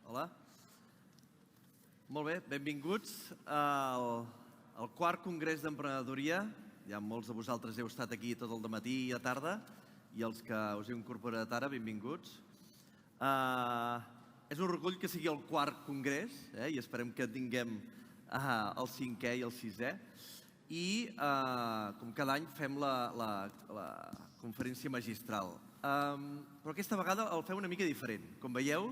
Hola. Molt bé, benvinguts al quart Congrés d'Emprenedoria. Ja molts de vosaltres heu estat aquí tot el dematí i a tarda, i els que us heu incorporat ara, benvinguts. És un orgull que sigui el quart congrés, i esperem que tinguem el cinquè i el sisè. I, com cada any, fem la conferència magistral. Però aquesta vegada el fem una mica diferent. Com veieu,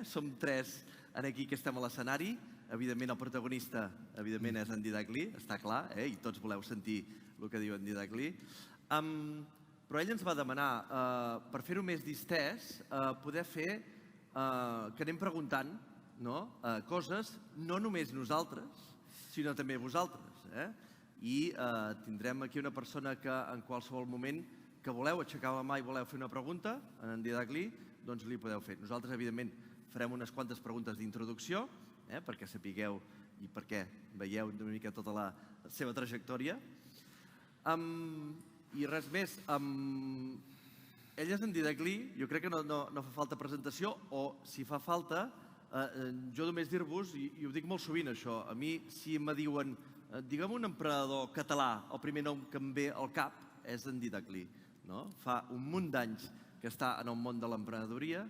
som tres aquí que estem a l'escenari. Evidentment, el protagonista és en Dídac Lee, està clar, i tots voleu sentir el que diu en Dídac Lee. Però ell ens va demanar, per fer-ho més distès, poder fer que anem preguntant coses, no només nosaltres, sinó també vosaltres. I tindrem aquí una persona que en qualsevol moment que voleu aixecar la mà i voleu fer una pregunta a en Dídac Lee, doncs li podeu fer. Nosaltres, evidentment, farem unes quantes preguntes d'introducció, perquè sapigueu i perquè veieu una mica tota la seva trajectòria. I res més. Ell és en Dídac Lee, jo crec que no fa falta presentació, o si fa falta, jo només dir-vos, i ho dic molt sovint això, a mi si em diuen digue'm un emprenedor català, el primer nom que em ve al cap és en Dídac Lee. Fa un munt d'anys que està en el món de l'emprenedoria,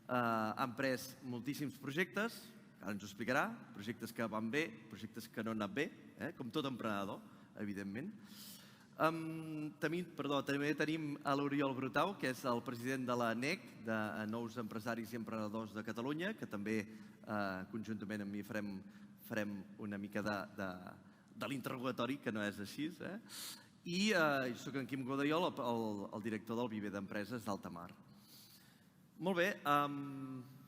ha emprès moltíssims projectes, ara ens ho explicarà, projectes que van bé, projectes que no han anat bé, com tot emprenedor, evidentment. També tenim l'Oriol Brutau, que és el president de la NEC, de Nous Empresaris i Emprenedors de Catalunya, que també conjuntament amb mi farem una mica de l'interrogatori, que no és així. I jo soc en Quim Godaiol, el director del Viver d'Empreses d'Alta Mar. Molt bé.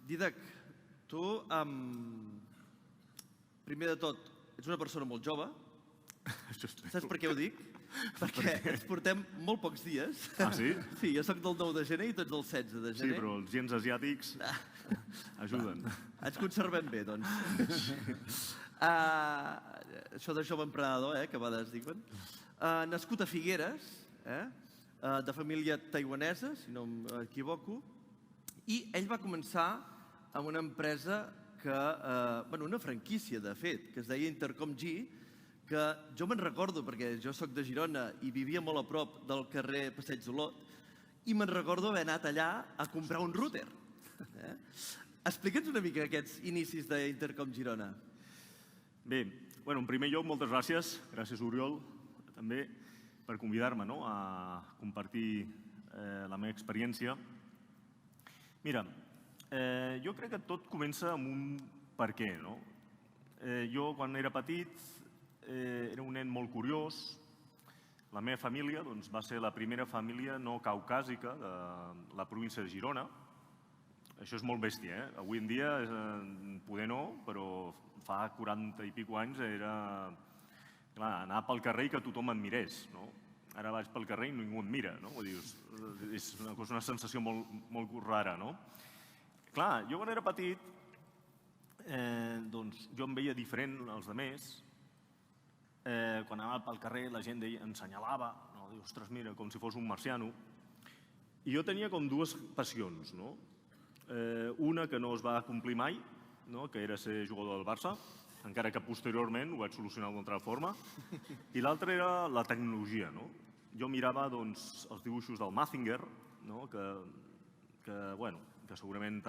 Dídac, tu, primer de tot, ets una persona molt jove. Saps per què ho dic? Perquè ens portem molt pocs dies. Ah, sí? Sí, jo soc del 9 de gener i tu ets del 16 de gener. Sí, però els gens asiàtics ajuden. Ens conservem bé, doncs. Això de jove emprenedor, que a vegades diuen. Nascut a Figueres, de família taiwanesa, si no m'equivoco, i ell va començar amb una empresa una franquícia, de fet, que es deia Intercom G, que jo me'n recordo, perquè jo soc de Girona i vivia molt a prop del carrer Passeig d'Olot, i me'n recordo haver anat allà a comprar un router. Explica'ns una mica aquests inicis d'Intercom Girona. Bé, en primer lloc, moltes gràcies. Gràcies, Oriol, també, per convidar-me a compartir la meva experiència. Mira, jo crec que tot comença amb un per què. Jo, quan era petit, era un nen molt curiós. La meva família va ser la primera família no caucàsica de la província de Girona. Això és molt bèstia. Avui en dia, poder no, però fa 40 i pico anys era anar pel carrer i que tothom em mirés. Ara vaig pel carrer i ningú em mira. És una sensació molt rara. Clar, jo quan era petit, jo em veia diferent als altres. Quan anava pel carrer la gent em senyalava, diu, ostres, mira, com si fos un marciano. I jo tenia com dues passions. Una que no es va complir mai, que era ser jugador del Barça, encara que posteriorment ho vaig solucionar d'una altra forma, i l'altra era la tecnologia. Jo mirava els dibuixos del Mazinger, que segurament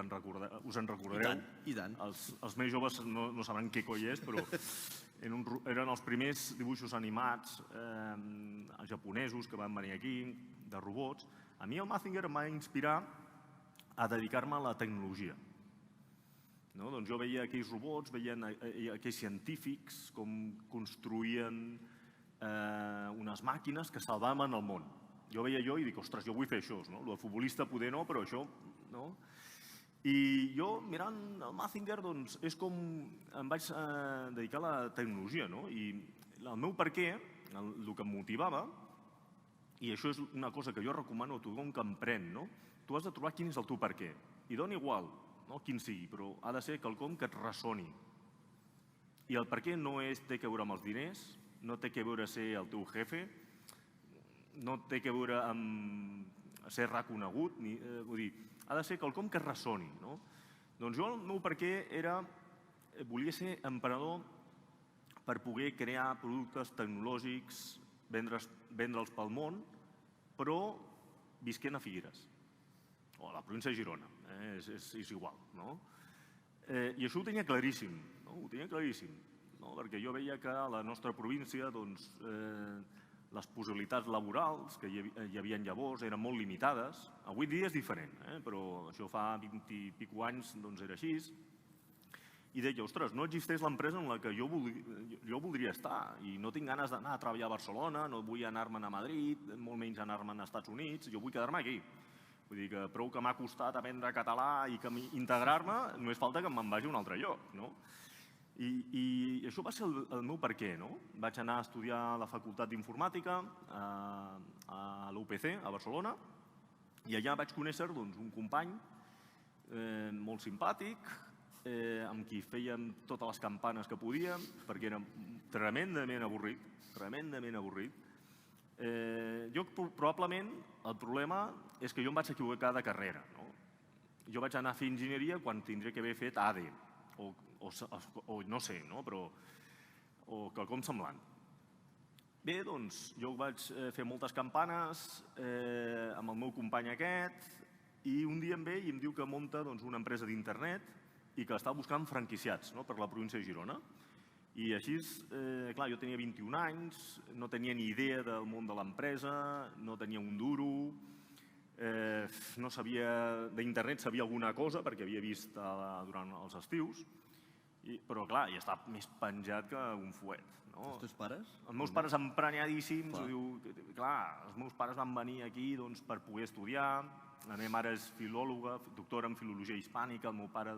us en recordareu. I tant. Els més joves no sabran què coi és, però eren els primers dibuixos animats japonesos que van venir aquí, de robots. A mi el Mazinger em va inspirar a dedicar-me a la tecnologia. Jo veia aquells robots, veia aquells científics com construïen unes màquines que salvaven el món. Jo veia i dic, ostres, jo vull fer això. El futbolista poder no, però això no. I jo, mirant el Mazinger, és com em vaig dedicar a la tecnologia. I el meu per què, el que em motivava, i això és una cosa que jo recomano a tothom que emprèn, tu has de trobar quin és el teu per què. I dona igual quin sigui, però ha de ser quelcom que et ressoni. I el per què no té que veure amb els diners, no té que veure ser el teu jefe, no té que veure amb ser reconegut, vull dir, ha de ser quelcom que ressoni. Doncs jo el meu perquè era, volia ser emprenedor per poder crear productes tecnològics, vendre'ls pel món, però visquent a Figueres, o a la província de Girona, és igual. I això ho tenia claríssim, perquè jo veia que a la nostra província les possibilitats laborals que hi havia llavors eren molt limitades. Avui dia és diferent, però això fa 20 i escaig anys era així. I deia, ostres, no existeix l'empresa en la que jo voldria estar i no tinc ganes d'anar a treballar a Barcelona, no vull anar-me'n a Madrid, molt menys anar-me'n als Estats Units, jo vull quedar-me aquí. Vull dir que prou que m'ha costat aprendre català i integrar-me, només falta que me'n vagi a un altre lloc. I això va ser el meu perquè. Vaig anar a estudiar a la Facultat d'Informàtica a l'UPC, a Barcelona, i allà vaig conèixer un company molt simpàtic, amb qui fèiem totes les campanes que podíem, perquè era tremendament avorrit. Jo, probablement, el problema és que jo em vaig equivocar de carrera. Jo vaig anar a fer enginyeria quan tindria que haver fet ADE, o no sé, però o quelcom semblant. Bé, doncs, jo vaig fer moltes campanes amb el meu company aquest, i un dia em ve i em diu que munta una empresa d'internet i que està buscant franquiciats per la província de Girona. I així, clar, jo tenia 21 anys, no tenia ni idea del món de l'empresa, no tenia un duro, no sabia d'internet, sabia alguna cosa perquè havia vist durant els estius, però clar, ja estava més penjat que un fuet. Els teus pares? Els meus pares emprenyadíssims, clar, els meus pares van venir aquí per poder estudiar, la meva mare és filòloga, doctora en filologia hispànica, el meu pare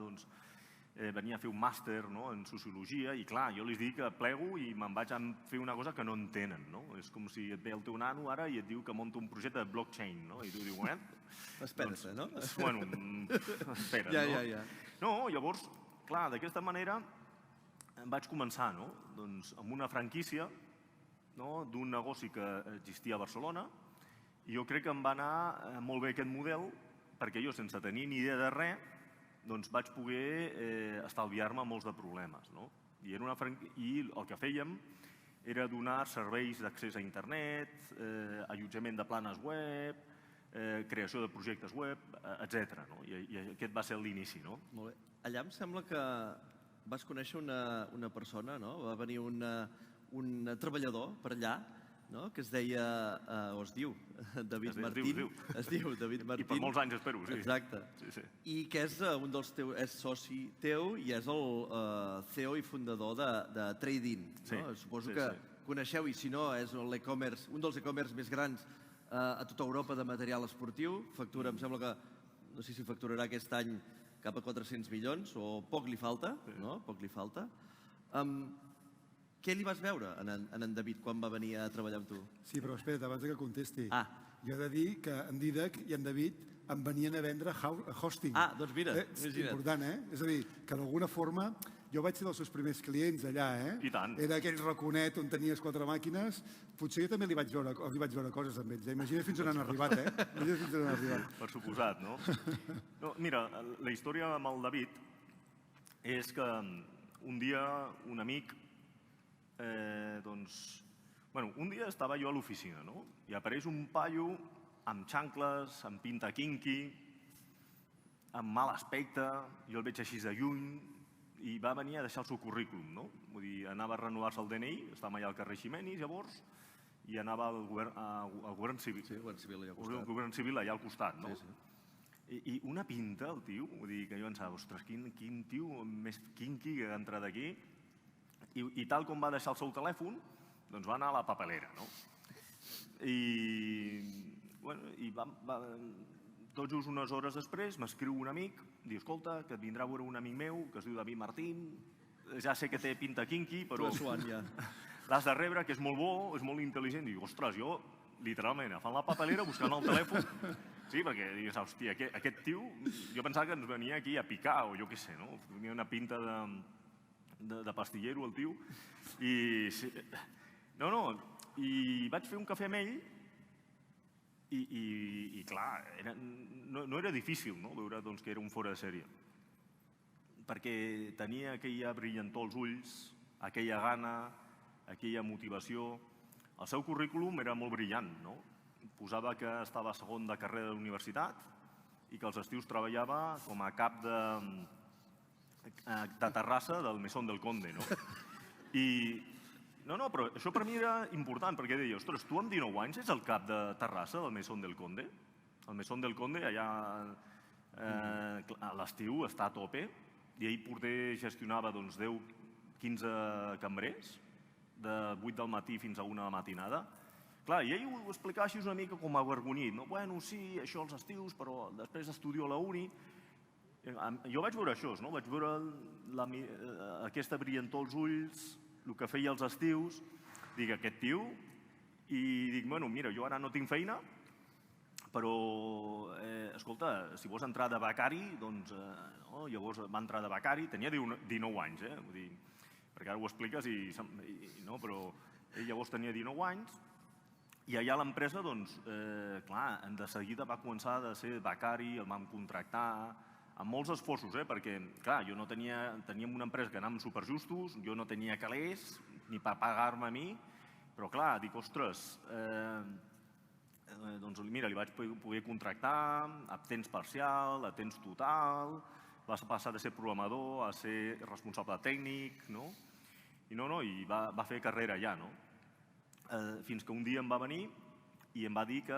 venia a fer un màster en sociologia i clar, jo li dic que plego i me'n vaig a fer una cosa que no entenen. És com si et ve el teu nano ara i et diu que monta un projecte de blockchain i tu dius, espera't, no? Bueno, espera't, no? No, llavors, clar, d'aquesta manera vaig començar amb una franquícia d'un negoci que existia a Barcelona i jo crec que em va anar molt bé aquest model perquè jo, sense tenir ni idea de res, vaig poder estalviar-me molts de problemes. I el que fèiem era donar serveis d'accés a internet, allotjament de planes web, creació de projectes web, etc. I aquest va ser l'inici. Molt bé. Allà em sembla que vas conèixer una persona, va venir un treballador per allà, que es deia, o es diu, David Martín. Es diu David Martín. I per molts anys espero, sí. Exacte. I que és un dels teus, és soci teu i és el CEO i fundador de Trade-in. Suposo que coneixeu, i si no, és un dels e-commerce més grans a tota Europa de material esportiu. Factura, em sembla que, no sé si facturarà aquest any cap a 400 milions, o poc li falta, no? Poc li falta. Què li vas veure a en David quan va venir a treballar amb tu? Sí, però espera't, abans que contesti. Jo he de dir que en Dídac i en David em venien a vendre hosting. Doncs mira, imagina't. Important, És a dir, que d'alguna forma jo vaig ser dels seus primers clients allà, I tant. Era aquell raconet on tenies 4 màquines. Potser jo també li vaig veure coses amb ells. Imagina't fins on han arribat, Imagina't fins on han arribat. Per suposat, no? Mira, la història amb el David és que un dia un amic un dia estava jo a l'oficina i apareix un paio amb xancles, amb pinta quinqui, amb mal aspecte, jo el veig així de lluny i va venir a deixar el seu currículum. Vull dir, anava a renovar-se el DNI, estàvem allà al carrer Ximenis llavors, i anava al govern civil. Sí, el govern civil allà al costat. I una pinta, el tio, vull dir que jo pensava, ostres, quin tio més quinqui que ha entrat aquí. I tal com va deixar el seu telèfon, doncs va anar a la papelera. I tot just unes hores després m'escriu un amic, diu, escolta, que et vindrà a veure un amic meu, que es diu David Martín, ja sé que té pinta quinqui, però l'has de rebre, que és molt bo, és molt intel·ligent. Diu, ostres, jo, literalment, agafant la papelera, buscant el telèfon, sí, perquè dius, hòstia, aquest tio, jo pensava que ens venia aquí a picar, o jo què sé, tenia una pinta de pastillero, el tio, i vaig fer un cafè amb ell i clar, no era difícil veure que era un fora de sèrie. perquè tenia aquella brillantor als ulls, aquella gana, aquella motivació. El seu currículum era molt brillant, no? Posava que estava segon de carrera de la universitat i que els estius treballava com a cap de terrassa del Mesón del Conde, no? No, però això per mi era important, perquè deia, ostres, tu amb 19 anys ets el cap de terrassa del Mesón del Conde? El Mesón del Conde allà a l'estiu està a tope i ell porter gestionava 10-15 cambrers de 8 del matí fins a 1 de la matinada. Clar, i ell ho explicava així una mica com avergonyit, no? Bueno, sí, això als estius, però després estudio a la uni. Jo vaig veure això, no? Vaig veure aquesta brillantor als ulls, el que feia als estius, dic, aquest tio, i dic, bueno, mira, jo ara no tinc feina, però, escolta, si vols entrar de becari, doncs, llavors va entrar de becari, tenia 19 anys, vull dir, perquè ara ho expliques no, però ell llavors tenia 19 anys, i allà a l'empresa, doncs, clar, de seguida va començar a ser becari, el vam contractar, amb molts esforços, perquè, clar, jo no teníem una empresa que anàvem superjustos, jo no tenia calés, ni per pagar-me a mi, però, clar, dic, ostres, doncs, mira, li vaig poder contractar a temps parcial, a temps total, va passar de ser programador a ser responsable tècnic, no? I va fer carrera allà, no? Fins que un dia em va venir i em va dir que,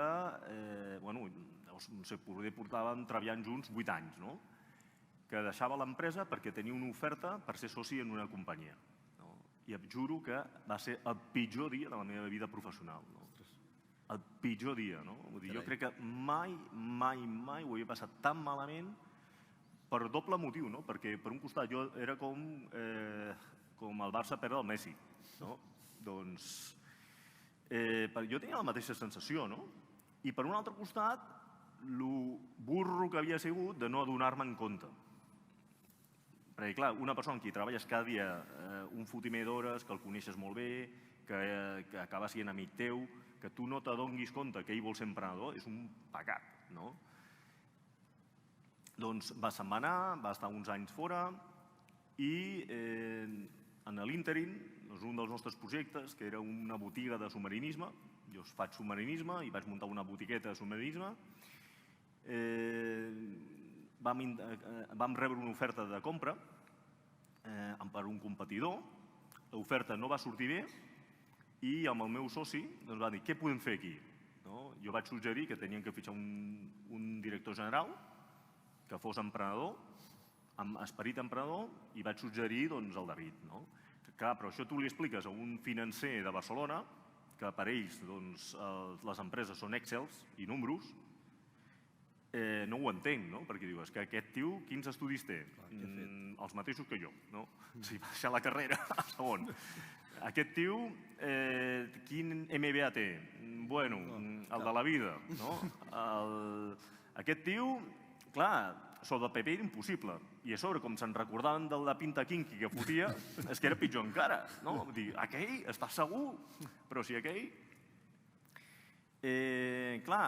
bueno, no sé, portàvem treballant junts 8 anys, no? Que deixava l'empresa perquè tenia una oferta per ser soci en una companyia. I et juro que va ser el pitjor dia de la meva vida professional. El pitjor dia, no? Vull dir, jo crec que mai ho havia passat tan malament per doble motiu, no? Perquè per un costat jo era com el Barça perdre el Messi, no? Doncs jo tenia la mateixa sensació, no? I per un altre costat, el burro que havia sigut de no adonar-me en compte. Perquè, clar, una persona amb qui treballes cada dia un fotimer d'hores, que el coneixes molt bé, que acaba sent amic teu, que tu no t'adonis compte que ell vol ser emprenedor, és un pecat, no? Doncs se'n va anar, va estar uns anys fora i en l'ínterim, un dels nostres projectes, que era una botiga de submarinisme, jo faig submarinisme i vaig muntar una botiqueta de submarinisme, vam rebre una oferta de compra per un competidor, l'oferta no va sortir bé i amb el meu soci va dir, què podem fer aquí? Jo vaig suggerir que tenien que fitxar un director general que fos emprenedor, amb esperit emprenedor, i vaig suggerir el David. Clar, però això tu li expliques a un financer de Barcelona, que per ells les empreses són Excels i números, no ho entenc, perquè diu, és que aquest tio, quins estudis té? Els mateixos que jo, no? Si va deixar la carrera a segon. Aquest tio, quin MBA té? Bueno, el de la vida, no? Aquest tio, clar, sobre el PP era impossible. I a sobre, com se'n recordaven de la pinta quinqui que fotia, és que era pitjor encara, no? Vull dir, aquell, estàs segur? Però si aquell... Clar,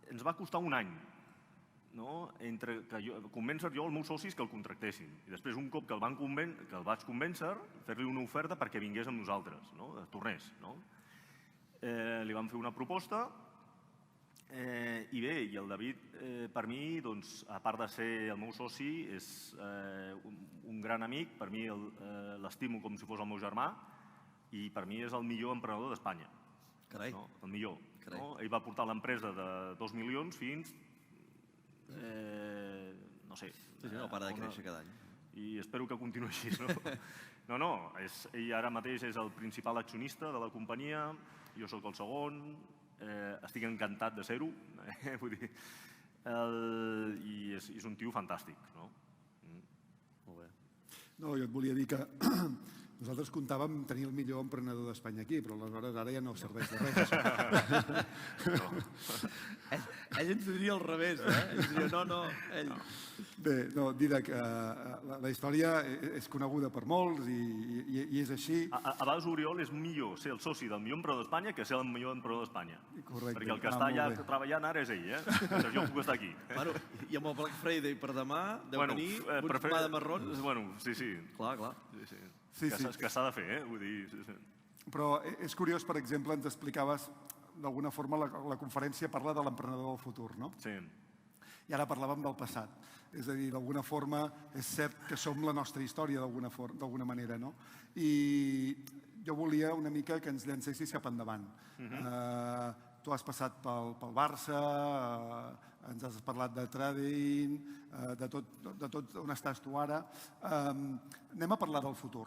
ens va costar un any, entre convèncer jo els meus socis que el contractessin. I després, un cop que el vaig convèncer, fer-li una oferta perquè vingués amb nosaltres, tornés. Li vam fer una proposta i bé, i el David, per mi, a part de ser el meu soci, és un gran amic, per mi l'estimo com si fos el meu germà i per mi és el millor emprenedor d'Espanya. Carai. El millor. Ell va portar l'empresa de 2 milions fins, no sé... Sí, no para de créixer cada any. I espero que continuï així, no? No, ell ara mateix és el principal accionista de la companyia, jo sóc el segon, estic encantat de ser-ho, vull dir, i és un tio fantàstic, no? Molt bé. No, jo et volia dir que Nosaltres comptàvem tenir el millor emprenedor d'Espanya aquí, però aleshores ara ja no serveix de res. Ell ens diria al revés, Ell ens diria, no, ell... Bé, no, Didac, la història és coneguda per molts i és així. A vegades, Oriol, és millor ser el soci del millor emprenedor d'Espanya que ser el millor emprenedor d'Espanya. Correcte. Perquè el que està allà treballant ara és ell, Mentre jo puc estar aquí. Bueno, i amb el Black Friday per demà deu venir un mà de marrons. Bueno, sí. Clar. Sí. Que s'ha de fer, Vull dir, sí. Però és curiós, per exemple, ens explicaves d'alguna forma la conferència parla de l'emprenedor del futur, no? Sí. I ara parlàvem del passat. És a dir, d'alguna forma és cert que som la nostra història d'alguna manera, no? I jo volia una mica que ens llancessis cap endavant. Tu has passat pel Barça, ens has parlat de trading, de tot on estàs tu ara. Anem a parlar del futur.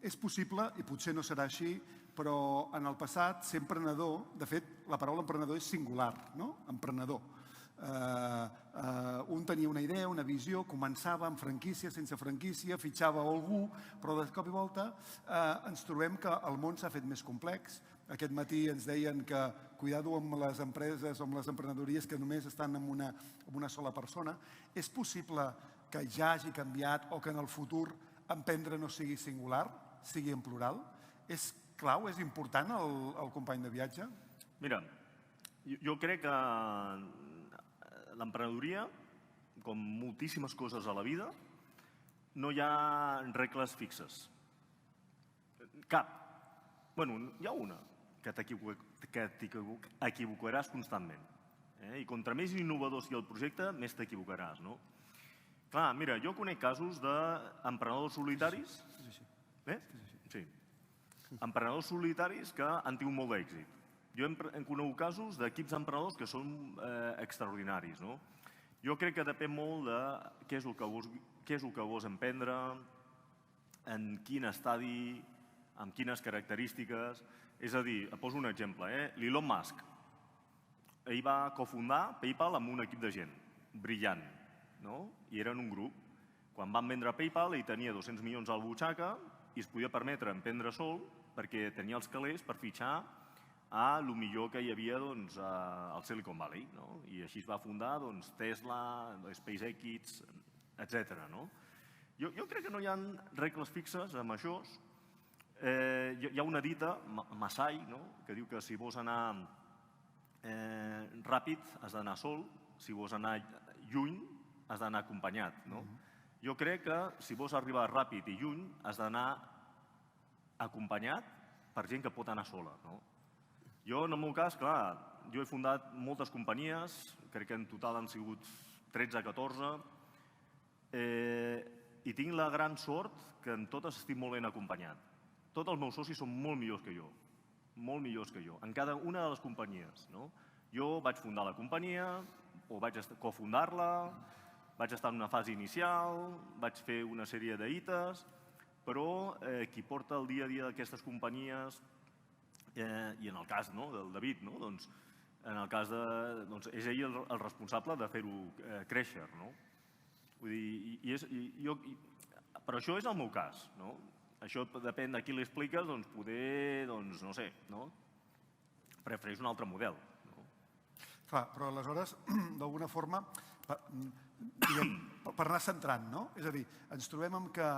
És possible, i potser no serà així, però en el passat ser emprenedor, de fet, la paraula emprenedor és singular, no? Emprenedor. Un tenia una idea, una visió, començava amb franquícia, sense franquícia, fitxava algú, però de cop i volta ens trobem que el món s'ha fet més complex. Aquest matí ens deien que cuidado amb les empreses o amb les emprenedories que només estan amb una sola persona. És possible que ja hagi canviat o que en el futur emprendre no sigui singular, sigui en plural? És clau, és important el company de viatge? Mira, jo crec que l'emprenedoria, com moltíssimes coses a la vida, no hi ha regles fixes. Cap. Bueno, hi ha una, que t'equivocaràs constantment. I contra més innovador sigui el projecte, més t'equivocaràs, no? Clar, mira, jo conec casos d'emprenedors solitaris. Sí. Emprenedors solitaris que han tingut molt d'èxit. Jo hem conegut casos d'equips emprenedors que són extraordinaris, no? Jo crec que depèn molt de què és el que vols emprendre, en quin estadi, amb quines característiques. És a dir, et poso un exemple, l'Elon Musk. Ell va cofundar PayPal amb un equip de gent, brillant, no? I eren un grup. Quan van vendre PayPal, ell tenia 200 milions al butxaca i es podia permetre emprendre sol perquè tenia els calés per fitxar a lo millor que hi havia al Silicon Valley. I així es va fundar Tesla, SpaceX, etc. Jo crec que no hi ha regles fixes amb això. Hi ha una dita, Masai, que diu que si vols anar ràpid has d'anar sol, si vols anar lluny has d'anar acompanyat. Jo crec que si vols arribar ràpid i lluny has d'anar acompanyat per gent que pot anar sola. Jo, en el meu cas, clar, jo he fundat moltes companyies, crec que en total han sigut 13 o 14, i tinc la gran sort que en totes estic molt ben acompanyat. Tots els meus socis són molt millors que jo, en cada una de les companyies. Jo vaig fundar la companyia, o vaig cofundar-la, vaig estar en una fase inicial, vaig fer una sèrie d'hites, però qui porta el dia a dia d'aquestes companyies, i en el cas del David, en el cas és ell el responsable de fer-ho créixer. Vull dir, però això és el meu cas. Això depèn de qui li expliques, poder, no sé, prefereix un altre model. Clar, però aleshores, d'alguna forma, per anar centrant, no? És a dir, ens trobem amb que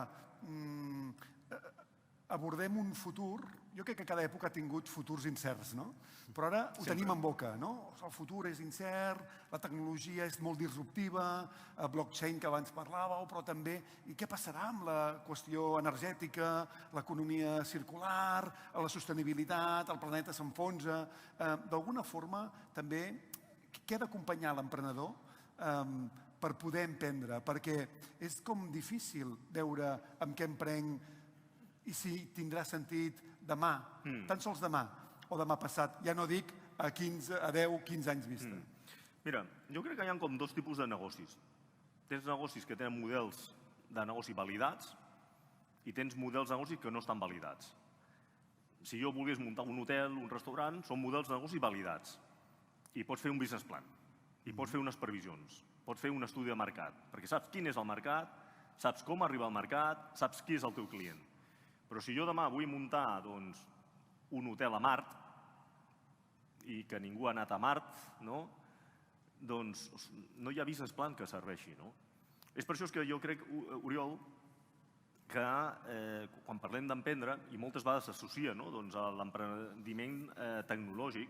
abordem un futur, jo crec que cada època ha tingut futurs incerts, no? Però ara ho tenim en boca, no? El futur és incert, la tecnologia és molt disruptiva, blockchain que abans parlàveu, però també, i què passarà amb la qüestió energètica, l'economia circular, la sostenibilitat, el planeta s'enfonsa? D'alguna forma, també, què ha d'acompanyar l'emprenedor per poder emprendre? Perquè és com difícil veure amb què emprenc i si tindrà sentit demà, tan sols demà o demà passat. Ja no dic a 10, 15 anys vista. Mira, jo crec que hi ha com dos tipus de negocis. Tens negocis que tenen models de negoci validats i tens models de negoci que no estan validats. Si jo volgués muntar un hotel, un restaurant, són models de negoci validats. I pots fer un business plan, i pots fer unes previsions, pots fer un estudi de mercat, perquè saps quin és el mercat, saps com arribar al mercat, saps qui és el teu client. Però si jo demà vull muntar un hotel a Mart i que ningú ha anat a Mart, doncs no hi ha business plan que serveixi. És per això que jo crec, Oriol, que quan parlem d'emprendre, i moltes vegades s'associa a l'emprendiment tecnològic,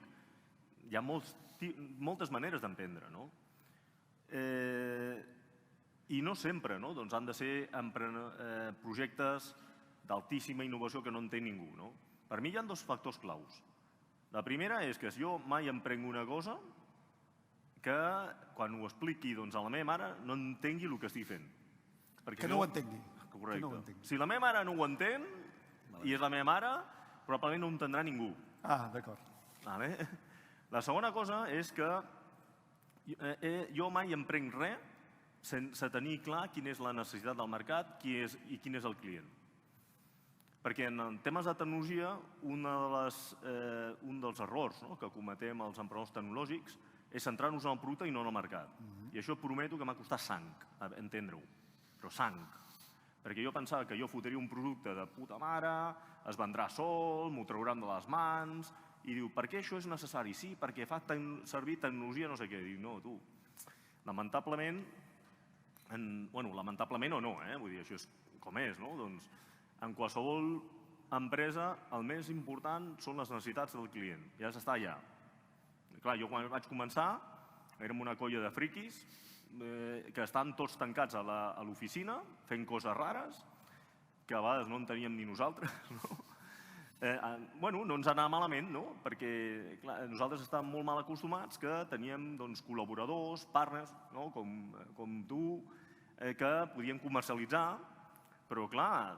hi ha moltes maneres d'emprendre. I no sempre han de ser projectes d'altíssima innovació que no entén ningú. Per mi hi ha dos factors claus. La primera és que jo mai emprenc una cosa que quan ho expliqui a la meva mare no entengui el que estic fent. Que no ho entengui. Correcte. Si la meva mare no ho entén, i és la meva mare, probablement no ho entendrà ningú. D'acord. La segona cosa és que jo mai emprenc res sense tenir clar quina és la necessitat del mercat i quin és el client. Perquè en temes de tecnologia, un dels errors que cometem els emprenedors tecnològics és centrar-nos en el producte i no en el mercat. I això prometo que m'ha costat sang entendre-ho, però sang. Perquè jo pensava que jo fotria un producte de puta mare, es vendrà sol, m'ho trauran de les mans, i diu, per què això és necessari? Sí, perquè fa servir tecnologia no sé què. Diu, no, tu, lamentablement, lamentablement o no, vull dir, això és com és, no? Doncs en qualsevol empresa el més important són les necessitats del client, ja s'està allà. Clar, jo quan vaig començar érem una colla de friquis que estan tots tancats a l'oficina fent coses rares que a vegades no en teníem ni nosaltres. No ens anava malament, perquè nosaltres estàvem molt mal acostumats que teníem col·laboradors, partners, com tu, que podien comercialitzar, però clar,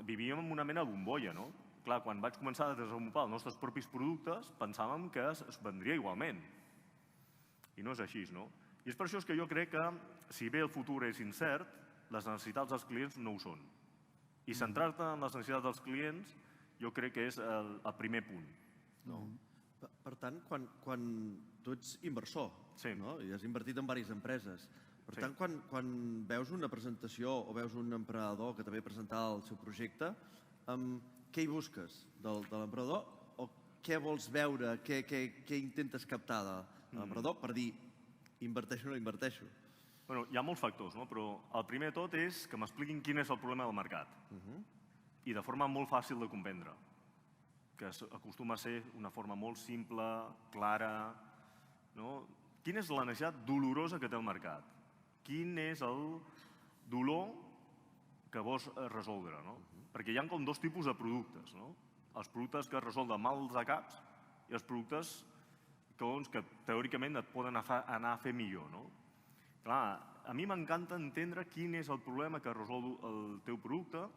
vivíem en una mena de bombolla. Clar, quan vaig començar a desenvolupar els nostres propis productes, pensàvem que es vendria igualment. I no és així, no? I és per això que jo crec que, si bé el futur és incert, les necessitats dels clients no ho són. I centrar-te en les necessitats dels clients jo crec que és el primer punt. Per tant, quan tu ets inversor i has invertit en diverses empreses, per tant, quan veus una presentació o veus un emprenedor que també presenta el seu projecte, què hi busques de l'emprenedor o què vols veure, què intentes captar de l'emprenedor per dir inverteixo o no inverteixo? Hi ha molts factors, però el primer de tot és que m'expliquin quin és el problema del mercat i de forma molt fàcil de comprendre, que acostuma a ser una forma molt simple, clara. Quina és la necessitat dolorosa que té el mercat? Quin és el dolor que vols resoldre? Perquè hi ha com dos tipus de productes. Els productes que resolven mals de caps i els productes que teòricament et poden anar a fer millor. Clar, a mi m'encanta entendre quin és el problema que resol el teu producte.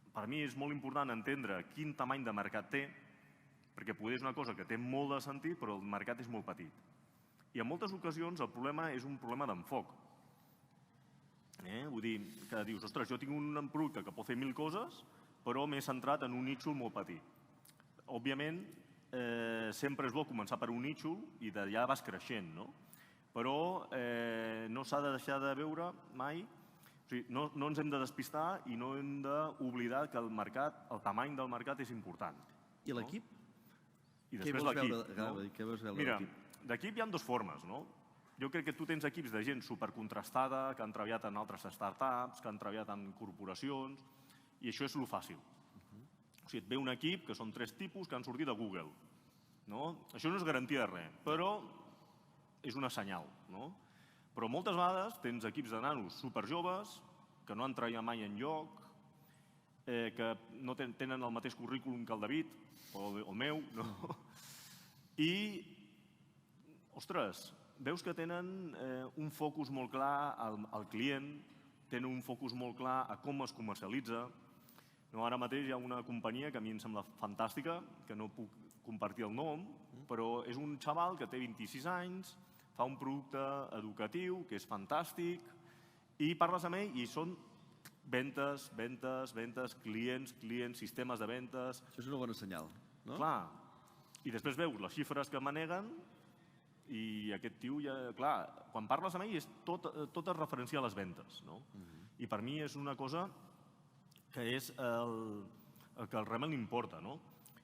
Per mi és molt important entendre quin tamany de mercat té, perquè potser és una cosa que té molt de sentit, però el mercat és molt petit. I en moltes ocasions el problema és un problema d'enfoc. Vull dir, que dius, ostres, jo tinc un producte que pot fer 1000 coses, però m'he centrat en un nítxol molt petit. Òbviament, sempre és bo començar per un nítxol i d'allà vas creixent, però no s'ha de deixar de veure mai, o sigui, no ens hem de despistar i no hem d'oblidar que el tamany del mercat és important. I l'equip? I després l'equip. Què vols veure Mira, l'equip? d'equip hi ha dues formes. Jo crec que tu tens equips de gent supercontrastada, que han treballat en altres startups, que han treballat en corporacions, i això és el fàcil. O sigui, et ve un equip, que són 3 tipus, que han sortit de Google. Això no és garantia de res, però és una senyal. Però moltes vegades tens equips de nanos superjoves, que no han treballat mai enlloc, que no tenen el mateix currículum que el David, o el meu, i, ostres, veus que tenen un focus molt clar al client, tenen un focus molt clar a com es comercialitza. Ara mateix hi ha una companyia que a mi em sembla fantàstica, que no puc compartir el nom, però és un xaval que té 26 anys, fa un producte educatiu que és fantàstic, i parles amb ell i són ventes, ventes, ventes, clients, sistemes de ventes. Això és una bona senyal, no? Clar. I després veus les xifres que maneguen i aquest tio ja... Clar, quan parles amb ell tot es referencia a les ventes, no? I per mi és una cosa que és el que realment importa, no?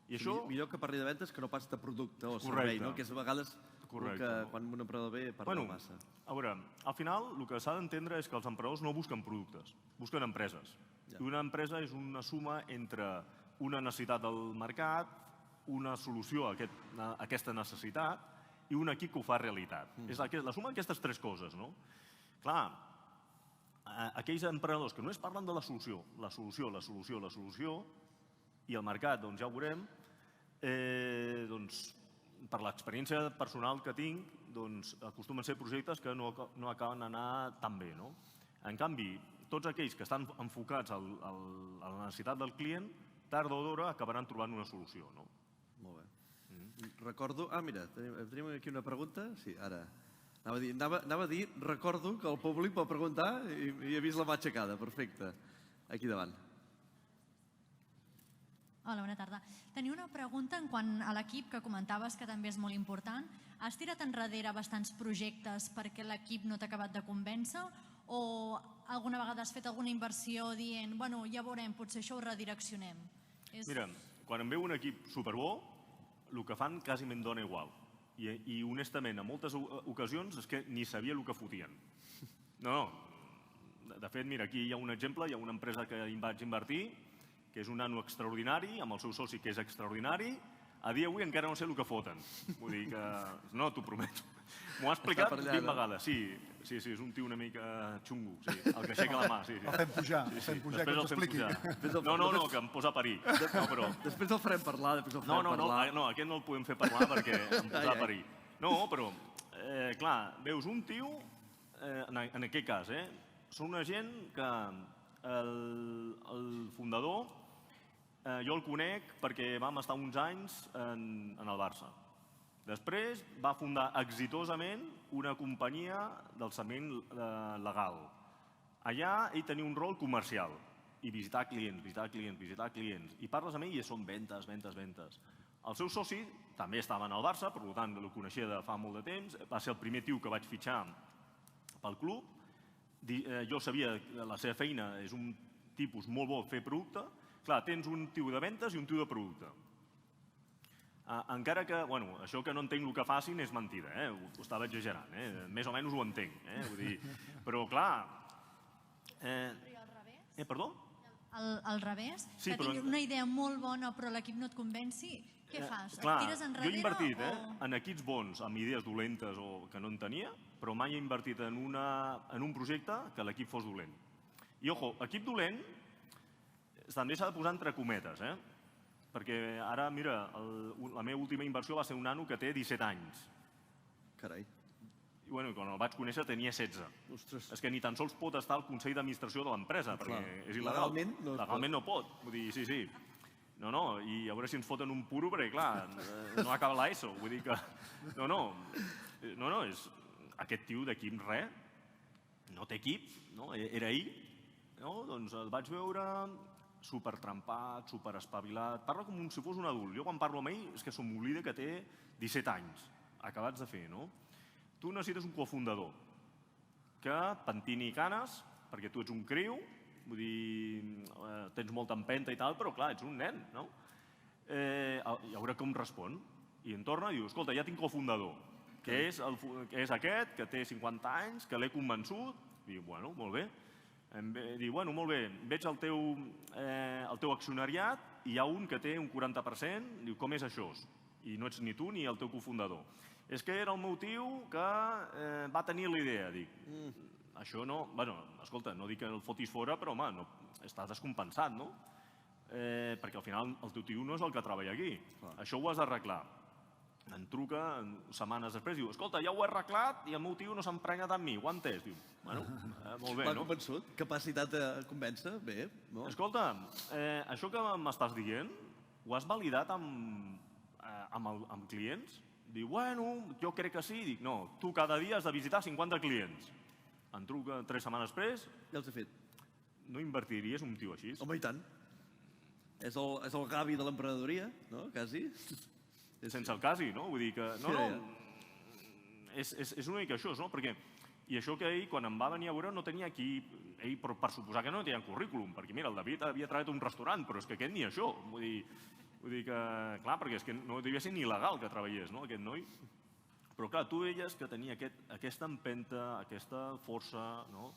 I això... Millor que parli de ventes que no pas de producte o servei, no? Que és a vegades el que quan un emprenedor ve parla massa. A veure, al final el que s'ha d'entendre és que els emprenedors no busquen productes, busquen empreses. I una empresa és una suma entre una necessitat del mercat, una solució a aquesta necessitat i un equip que ho fa realitat. És la suma d'aquestes tres coses, no? Clar, aquells emprenedors que només parlen de la solució, i el mercat, doncs ja ho veurem, doncs per l'experiència personal que tinc, doncs acostumen a ser projectes que no acaben d'anar tan bé, no? En canvi, tots aquells que estan enfocats a la necessitat del client, tard o d'hora acabaran trobant una solució, no? Molt bé. Recordo... Mira, tenim aquí una pregunta. Sí, ara. Anava a dir, recordo que el públic pot preguntar i he vist la mà aixecada. Perfecte. Aquí davant. Hola, bona tarda. Tenia una pregunta en quant a l'equip, que comentaves que també és molt important. Has tirat enrere bastants projectes perquè l'equip no t'ha acabat de convèncer o alguna vegada has fet alguna inversió dient, bueno, ja veurem, potser això ho redireccionem? Mira, quan em veu un equip superbo, el que fan quasi me'n dona igual. I honestament, en moltes ocasions és que ni sabia el que fotien. No. De fet, mira, aquí hi ha un exemple, hi ha una empresa que hi vaig invertir, que és un nano extraordinari, amb el seu soci que és extraordinari, a dia d'avui encara no sé el que foten. Vull dir que... No, t'ho prometo. M'ho ha explicat 20 vegades. Sí, és un tio una mica xungo, el que aixeca la mà. El fem pujar, que ens expliqui. No, que em posa a parir. Després el farem parlar. No, aquest no el podem fer parlar perquè em posa a parir. No, però, clar, veus, un tio, en aquest cas, són una gent que el fundador jo el conec perquè vam estar uns anys en el Barça. Després va fundar exitosament una companyia del segment legal. Allà ell tenia un rol comercial i visitar clients. I parles amb ell i són ventes. El seu soci també estava en el Barça, per tant el coneixia de fa molt de temps. Va ser el primer tio que vaig fitxar pel club. Jo sabia que la seva feina és un tipus molt bo fer producte. Clar, tens un tio de ventes i un tio de producte. Encara que, bueno, això que no entenc el que facin és mentida, ho estava exagerant, més o menys ho entenc, però clar... Però al revés? Perdó? Al revés? Que tinc una idea molt bona però l'equip no et convenci, què fas? Et tires enrere o...? Jo he invertit en equips bons, amb idees dolentes o que no en tenia, però mai he invertit en un projecte que l'equip fos dolent. I, ojo, equip dolent també s'ha de posar entre cometes, perquè ara, mira, la meva última inversió va ser un nano que té 17 anys. Carai. I quan el vaig conèixer tenia 16. Ostres. És que ni tan sols pot estar al consell d'administració de l'empresa, perquè és il·legal. Legalment no pot. Vull dir, sí. No, i a veure si ens foten un puro, perquè, clar, no acaba l'ESO. Vull dir que... No, és... Aquest tio d'equip res, no té equip, era ell. Doncs el vaig veure supertrempat, superespavilat. Parla com si fos un adult. Jo quan parlo amb ell és que se'm oblida que té 17 anys acabats de fer, no? Tu necessites un cofundador que pentini canes, perquè tu ets un criu, vull dir, tens molta empenta i tal, però clar, ets un nen, no? A veure com respon. I em torna i diu, escolta, ja tinc cofundador, que és aquest, que té 50 anys, que l'he convençut. Diu, bueno, molt bé. Diu, bueno, molt bé, veig el teu accionariat i hi ha un que té un 40%, diu, com és això? I no ets ni tu ni el teu cofundador. És que era el meu tio que va tenir la idea. Dic, això no... Bueno, escolta, no dic que el fotis fora, però, home, estàs descompensat, no? Perquè al final el teu tio no és el que treballa aquí. Això ho has d'arreglar. Em truca setmanes després, diu, escolta, ja ho he arreglat i el meu tio no s'emprenya tant amb mi, ho ha entès? Diu, bueno, molt bé, no? L'ha convençut? Capacitat de convèncer? Bé, no? Escolta, això que m'estàs dient, ho has validat amb clients? Diu, bueno, jo crec que sí. Dic, no, tu cada dia has de visitar 50 clients. Em truca 3 setmanes després. Ja els he fet. No invertiries un tio així? Home, i tant. És el Gavi de l'emprenedoria, no? Quasi. Sense el quasi, no? Vull dir que... No, és una mica això, no? Perquè I això que ell, quan em va venir a veure, no tenia aquí... Ell, per suposar que no tenia currículum, perquè mira, el David havia treballat un restaurant, però és que aquest ni això. Vull dir que, clar, perquè és que no devia ser ni legal que treballés, no?, aquest noi. Però, clar, tu veies que tenia aquesta empenta, aquesta força, no?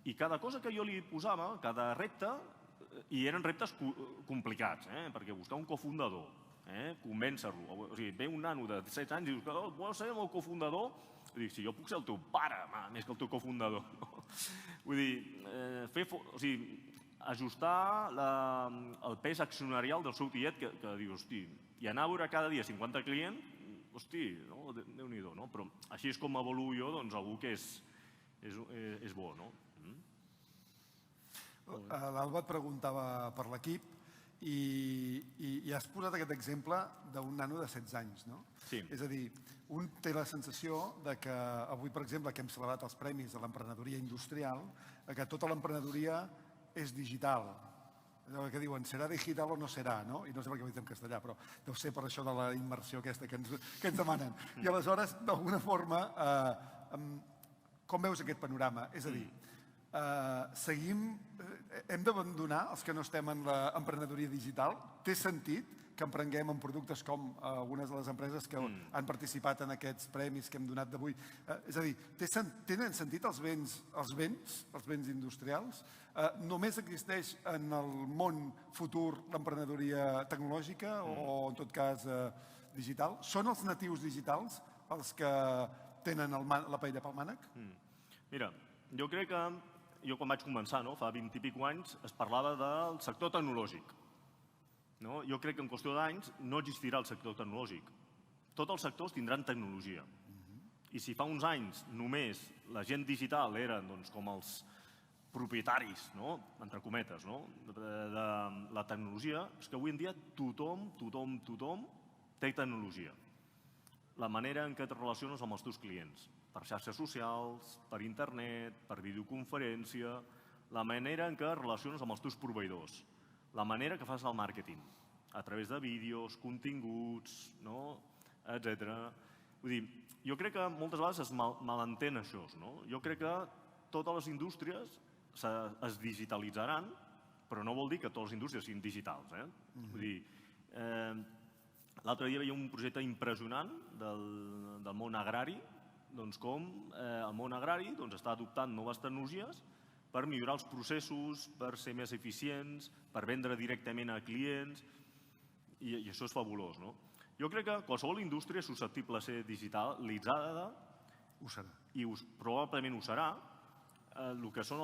I cada cosa que jo li posava, cada repte, i eren reptes complicats, perquè buscar un cofundador, convèncer-lo, o sigui, ve un nano de 16 anys i dius que vol ser el meu cofundador, i dic, si jo puc ser el teu pare, més que el teu cofundador. Vull dir, ajustar el pes accionarial del seu tiet, que diu, hosti, i anar a veure cada dia 50 clients, hosti, Déu-n'hi-do, no? Però així és com avaluo jo, doncs, algú que és bo, no? L'Alba et preguntava per l'equip i has posat aquest exemple d'un nano de 16 anys, no? Sí. És a dir, un té la sensació de que avui, per exemple, que hem celebrat els premis de l'emprenedoria industrial, que tota l'emprenedoria és digital. Allò que diuen, serà digital o no serà, no? I no sé per què ho he dit en castellà, però deu ser per això de la immersió aquesta que ens demanen. I aleshores, d'alguna forma, com veus aquest panorama? És a dir, hem d'abandonar els que no estem en l'emprenedoria digital? Té sentit que emprenguem en productes com algunes de les empreses que han participat en aquests premis que hem donat d'avui? És a dir, tenen sentit els béns industrials? Només existeix en el món futur l'emprenedoria tecnològica o, en tot cas, digital? Són els natius digitals els que tenen la paella pel mànec? Mira, jo crec que jo quan vaig començar, fa 20 i pico anys, es parlava del sector tecnològic. Jo crec que en qüestió d'anys no existirà el sector tecnològic. Tots els sectors tindran tecnologia. I si fa uns anys només la gent digital eren com els propietaris, entre cometes, de la tecnologia, és que avui en dia tothom té tecnologia. La manera en què et relaciones amb els teus clients, per xarxes socials, per internet, per videoconferència, la manera en què et relaciones amb els teus proveïdors, la manera que fas el màrqueting, a través de vídeos, continguts, etc. Vull dir, jo crec que moltes vegades es malentén això. Jo crec que totes les indústries es digitalitzaran, però no vol dir que totes les indústries siguin digitals. Vull dir, l'altre dia veia un projecte impressionant del món agrari, com el món agrari està adoptant noves tecnologies per millorar els processos, per ser més eficients, per vendre directament a clients, i això és fabulós. Jo crec que qualsevol indústria és susceptible a ser digitalitzada, Ho serà. i probablement ho serà. El que són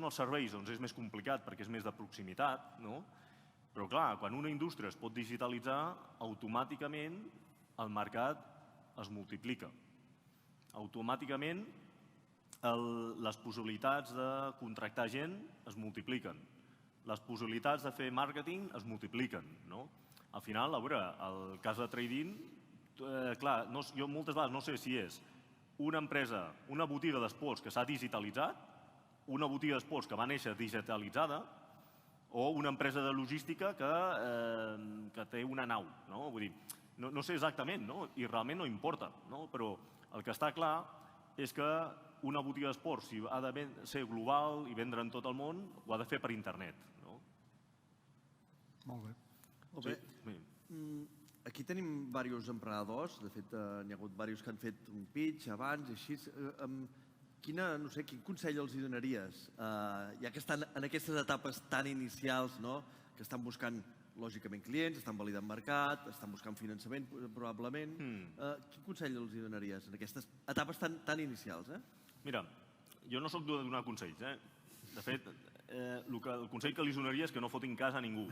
els serveis és més complicat perquè és més de proximitat, però clar, quan una indústria es pot digitalitzar, automàticament el mercat es multiplica. Automàticament les possibilitats de contractar gent es multipliquen. Les possibilitats de fer màrqueting es multipliquen. Al final, a veure, el cas de trading, clar, jo moltes vegades no sé si és una empresa, una botiga d'esports que s'ha digitalitzat, una botiga d'esports que va néixer digitalitzada, o una empresa de logística que té una nau. Vull dir, no sé exactament, i realment no importa, però el que està clar és que una botiga d'esports, si ha de ser global i vendre en tot el món, ho ha de fer per internet. Molt bé. Molt bé. Aquí tenim diversos emprenedors, de fet n'hi ha hagut diversos que han fet un pitch abans i així. Quin consell els donaries, ja que estan en aquestes etapes tan inicials, que estan buscant, lògicament, clients, estan validant mercat, estan buscant finançament, probablement. Quin consell els donaries en aquestes etapes tan inicials? Mira, jo no soc de donar consells. De fet, el consell que li donaria és que no fotin cas a ningú.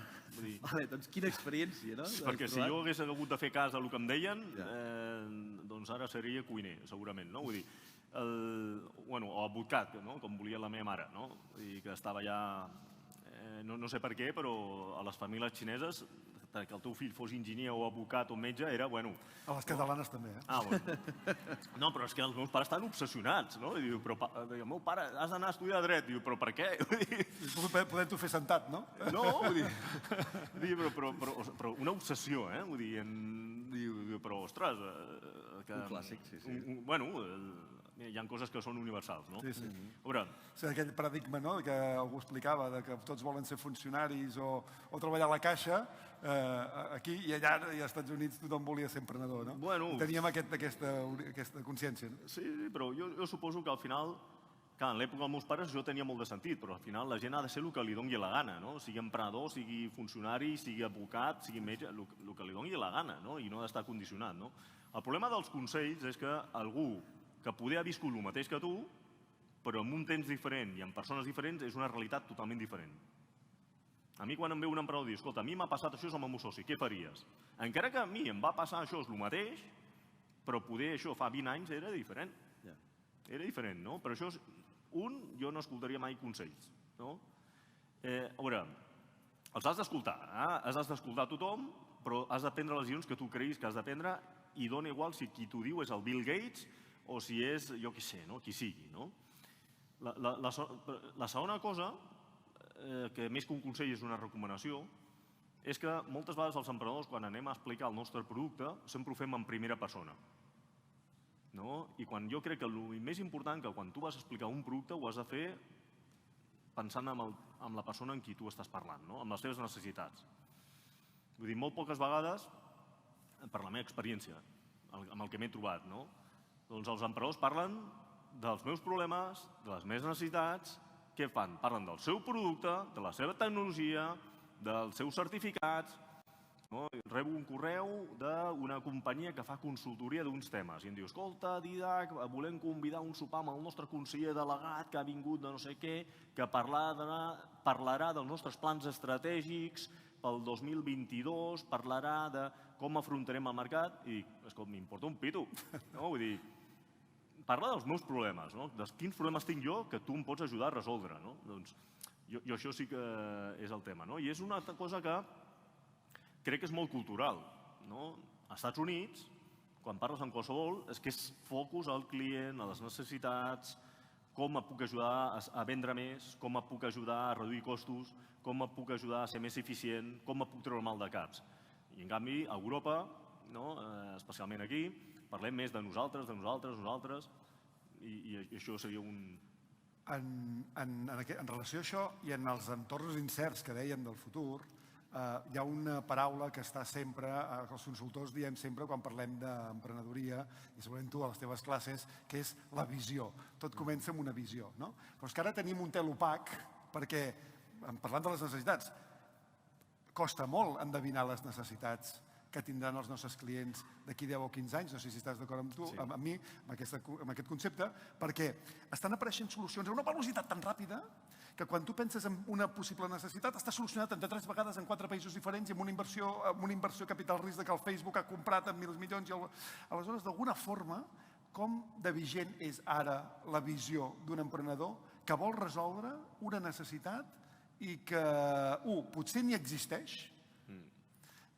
Doncs quina experiència, no? Perquè si jo hagués hagut de fer cas del que em deien, doncs ara seria cuiner, segurament. Vull dir, o advocat, com volia la meva mare, que estava ja... No sé per què, però a les famílies xineses que el teu fill fos enginyer o advocat o metge era, bueno... A les catalanes també, bueno. No, però és que els meus pares estan obsessionats, no? I diu, però el meu pare, has d'anar a estudiar dret. Diu, però per què? Podem-t'ho fer sentat, no? No, vull dir, però una obsessió, vull dir, però, ostres... Un clàssic, sí. Bueno, hi ha coses que són universals, no? Sí, sí. A veure, És aquell paradigma, no?, que algú explicava, de que tots volen ser funcionaris o treballar a la caixa, aquí i allà, i als Estats Units, tothom volia ser emprenedor, no? Bueno. Teníem aquesta consciència, no? sí, però jo suposo que al final, clar, en l'època dels meus pares jo tenia molt de sentit, però al final la gent ha de ser el que li doni la gana, no? Sigui emprenedor, sigui funcionari, sigui advocat, sigui metge, el que li doni la gana, no? I no ha d'estar condicionat, no? El problema dels consells és que algú que poder ha viscut el mateix que tu, però en un temps diferent i amb persones diferents, és una realitat totalment diferent. A mi quan em ve un emprenedor i diu, escolta, a mi m'ha passat això amb el meu soci, què faries? Encara que a mi em va passar això, és el mateix, però poder això fa 20 anys era diferent. Era diferent, no? Per això, jo no escoltaria mai consells, no? A veure, els has d'escoltar, has d'escoltar tothom, però has de prendre les decisions que tu creguis que has de prendre i dona igual si qui t'ho diu és el Bill Gates o si és, jo què sé, qui sigui, no? La segona cosa, que més que un consell és una recomanació, és que moltes vegades els emprenedors, quan anem a explicar el nostre producte, sempre ho fem en primera persona. I quan jo crec que el més important, que quan tu vas explicar un producte, ho has de fer pensant en la persona amb qui tu estàs parlant, amb les teves necessitats. Vull dir, molt poques vegades, per la meva experiència, amb el que m'he trobat, doncs els emprenedors parlen dels meus problemes, de les meves necessitats. Què fan? Parlen del seu producte, de la seva tecnologia, dels seus certificats. Rebo un correu d'una companyia que fa consultoria d'uns temes i em diu, escolta, Didac, volem convidar un sopar amb el nostre conseller delegat que ha vingut de no sé què, que parlarà dels nostres plans estratègics pel 2022, parlarà de com afrontarem el mercat i, escolta, m'importa un pito. Vull dir, parla dels meus problemes, de quins problemes tinc jo que tu em pots ajudar a resoldre. Doncs jo això sí que és el tema. I és una cosa que crec que és molt cultural. Als Estats Units, quan parles amb qualsevol, és que és focus al client, a les necessitats, com et puc ajudar a vendre més, com et puc ajudar a reduir costos, com et puc ajudar a ser més eficient, com et puc treure mal de caps. I en canvi, a Europa, especialment aquí, parlem més de nosaltres, i això seria un... En relació a això i en els entorns incerts que dèiem del futur, hi ha una paraula que està sempre, que els consultors diem sempre quan parlem d'emprenedoria, i segurament tu a les teves classes, que és la visió. Tot comença amb una visió, no? Però és que ara tenim un tel opac perquè, parlant de les necessitats, costa molt endevinar les necessitats que tindran els nostres clients d'aquí 10 o 15 anys, no sé si estàs d'acord amb tu, amb mi, amb aquest concepte, perquè estan apareixent solucions a una velocitat tan ràpida que quan tu penses en una possible necessitat està solucionat entre 3 vegades en 4 països diferents i amb una inversió capital risc que el Facebook ha comprat amb 1.000 milions. Aleshores, d'alguna forma, com de vigent és ara la visió d'un emprenedor que vol resoldre una necessitat i que, potser ni existeix,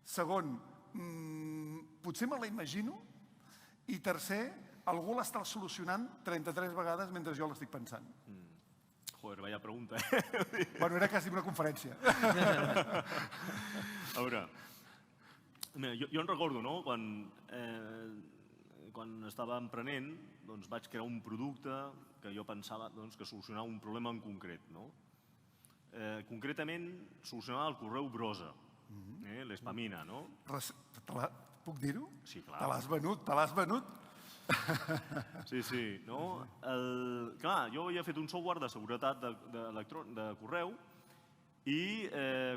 segon, potser me la imagino, i tercer, algú l'està solucionant 33 vegades mentre jo l'estic pensant. Joder, vaya pregunta. Bueno, era quasi una conferència. A veure, jo em recordo, quan estava emprenent, vaig crear un producte que jo pensava que solucionava un problema en concret. Concretament, solucionava el correu brossa, l'espamina. Puc dir-ho? Sí, clar. Te l'has venut? Sí. Clar, jo havia fet un software de seguretat de correu i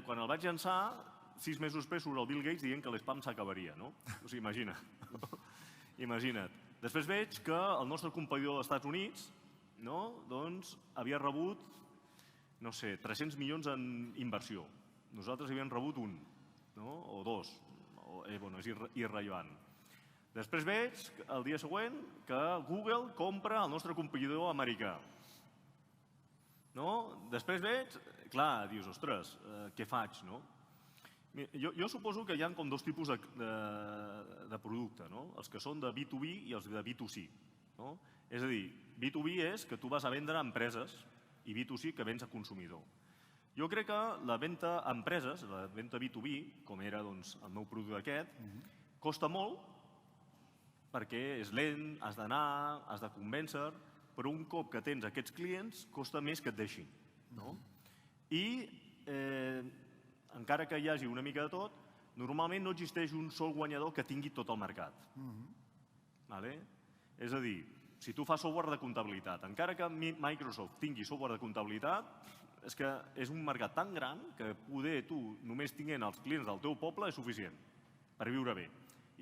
quan el vaig llançar, 6 mesos després surt el Bill Gates dient que l'espam s'acabaria. O sigui, imagina't. Després veig que el nostre competidor dels Estats Units havia rebut, no sé, 300 milions en inversió. Nosaltres havíem rebut un, o dos. És irrellevant. Després veig, el dia següent, que Google compra el nostre competidor americà. Després veig, clar, dius, ostres, què faig? Jo suposo que hi ha com 2 tipus de producte, els que són de B2B i els de B2C. És a dir, B2B és que tu vas a vendre a empreses i B2C que vens a consumidor. Jo crec que la venda a empreses, la venda B2B, com era el meu producte aquest, costa molt perquè és lent, has d'anar, has de convèncer, però un cop que tens aquests clients costa més que et deixin. I encara que hi hagi una mica de tot, normalment no existeix un sol guanyador que tingui tot el mercat. És a dir, si tu fas software de comptabilitat, encara que Microsoft tingui software de comptabilitat, és que és un mercat tan gran que poder tu, només tinguent els clients del teu poble, és suficient per viure bé.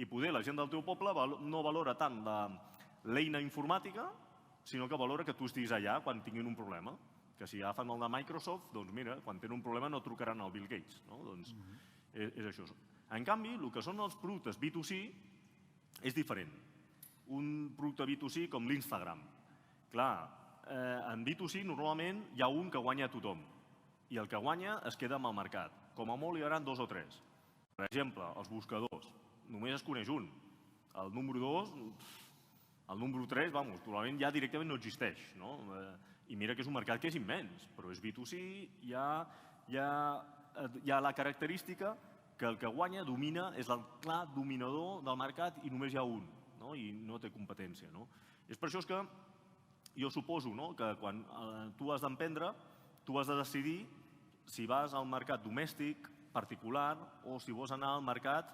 I poder la gent del teu poble no valora tant l'eina informàtica, sinó que valora que tu estiguis allà quan tinguin un problema. Que si agafen el de Microsoft, doncs mira, quan tenen un problema no trucaran al Bill Gates. Doncs és això. En canvi, el que són els productes B2C és diferent. Un producte B2C com l'Instagram. Clar, en B2C normalment hi ha un que guanya a tothom i el que guanya es queda amb el mercat. Com a molt hi haurà 2 o 3. Per exemple, els buscadors. Només es coneix un. El número 2, el número 3, probablement ja directament no existeix. I mira que és un mercat que és immens, però és B2C, hi ha la característica que el que guanya, domina, és el clar dominador del mercat i només hi ha un, i no té competència. És per això que jo suposo que quan tu has d'emprendre, tu has de decidir si vas al mercat domèstic, particular, o si vols anar al mercat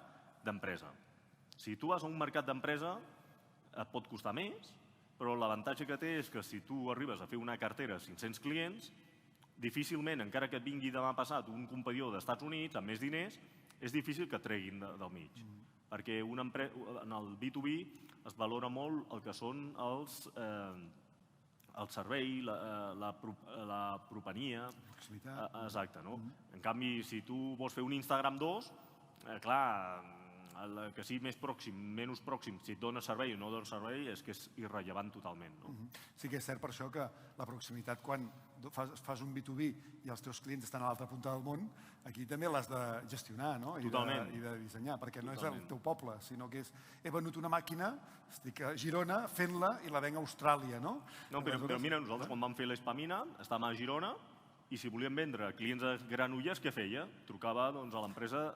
d'empresa. Si tu vas a un mercat d'empresa, et pot costar més, però l'avantatge que té és que si tu arribes a fer una cartera a 500 clients, difícilment, encara que et vingui demà passat un competidor dels Estats Units amb més diners, és difícil que et treguin del mig. Perquè en el B2B es valora molt el que són el servei, la propenia. Exacte. En canvi, si tu vols fer un Instagram 2, clar, el que sigui més pròxim, menys pròxim, si et dona servei o no dona servei, és que és irrellevant totalment. Sí que és cert per això que la proximitat, quan fas un B2B i els teus clients estan a l'altra punta del món, aquí també l'has de gestionar i de dissenyar, perquè no és el teu poble, sinó que és he venut una màquina, estic a Girona fent-la i la venc a Austràlia. No, però mira, nosaltres quan vam fer l'Espamina estàvem a Girona i si volíem vendre a clients de Granollers, què feia? Trucava a l'empresa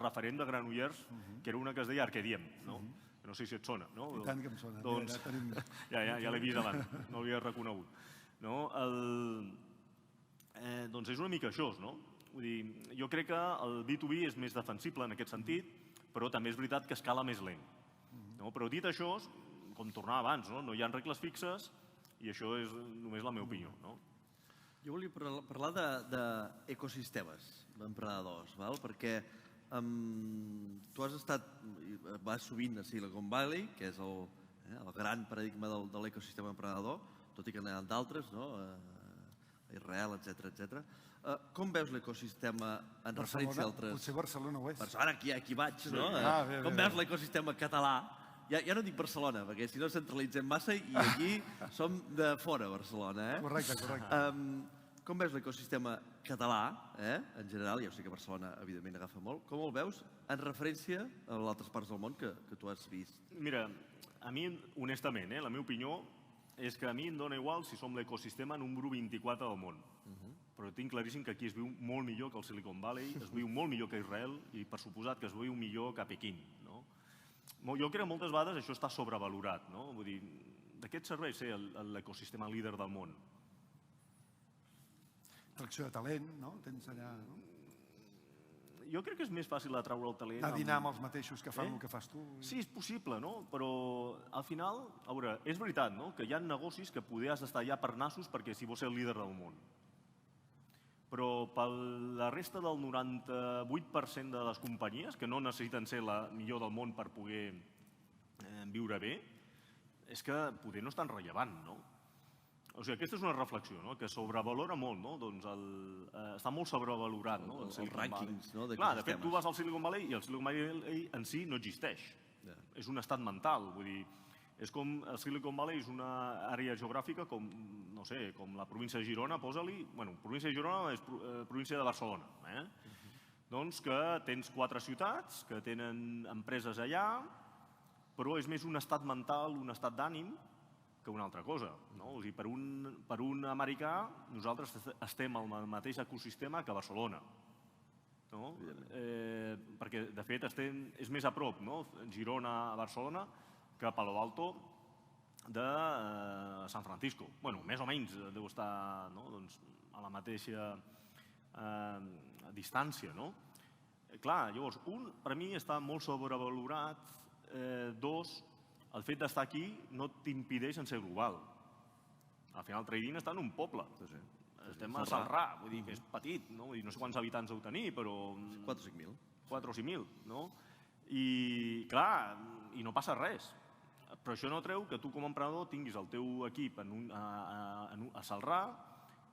referent de Granollers, que era una que es deia Arquediem. No sé si et sona. I tant que em sona. Ja l'he vist abans, no l'havia reconegut. Doncs és una mica això. Jo crec que el B2B és més defensible en aquest sentit, però també és veritat que escala més lent. Però dit això, com tornava abans, no hi ha regles fixes i això és només la meva opinió. Jo volia parlar d'ecosistemes d'emprenedors, perquè tu has estat, vas sovint a Silicon Valley, que és el gran paradigma de l'ecosistema emprenedor, tot i que n'hi ha d'altres, a Israel, etc. Com veus l'ecosistema en referència a altres... Potser Barcelona ho és. Ara aquí vaig, no? Com veus l'ecosistema català? Ja no dic Barcelona, perquè si no centralitzem massa i aquí som de fora Barcelona. Correcte. Com veus l'ecosistema català, en general, ja sé que Barcelona evidentment agafa molt, com el veus en referència a les altres parts del món que tu has vist? Mira, a mi, honestament, la meva opinió és que a mi em dona igual si som l'ecosistema número 24 del món. Però tinc claríssim que aquí es viu molt millor que el Silicon Valley, es viu molt millor que Israel i per suposat que es viu millor que a Pequín. Jo crec que moltes vegades això està sobrevalorat. Vull dir, de què et serveix ser l'ecosistema líder del món? Atracció de talent, no? Tens allà... Jo crec que és més fàcil atraure el talent... A dinar amb els mateixos que fan el que fas tu. Sí, és possible, però al final, a veure, és veritat que hi ha negocis que poder has d'estar allà per nassos perquè si vols ser el líder del món. Però per la resta del 98% de les companyies, que no necessiten ser la millor del món per poder viure bé, és que poder no és tan rellevant, O sigui, aquesta és una reflexió, que sobrevalora molt, està molt sobrevalorat, els rànquings, Clar, de fet, tu vas al Silicon Valley i el Silicon Valley en si no existeix. És un estat mental, vull dir, és com el Silicon Valley és una àrea geogràfica com, no sé, com la província de Girona, posa-li... Bueno, província de Girona és província de Barcelona, Doncs que tens 4 ciutats, que tenen empreses allà, però és més un estat mental, un estat d'ànim, que una altra cosa. O sigui, per un americà, nosaltres estem al mateix ecosistema que Barcelona. Perquè, de fet, és més a prop, Girona a Barcelona, que Palo Alto de San Francisco. Bueno, més o menys deu estar a la mateixa distància, no? Clar, llavors, per mi està molt sobrevalorat. Dos, el fet d'estar aquí no t'impedeix en ser global. Al final, Trading està en un poble. Estem a Celrà, vull dir que és petit, no sé quants habitants heu tenir, però... 4 o 5.000. 4 o 5.000, no? I, clar, i no passa res. Però això no treu que tu com a emprenedor tinguis el teu equip a Celrà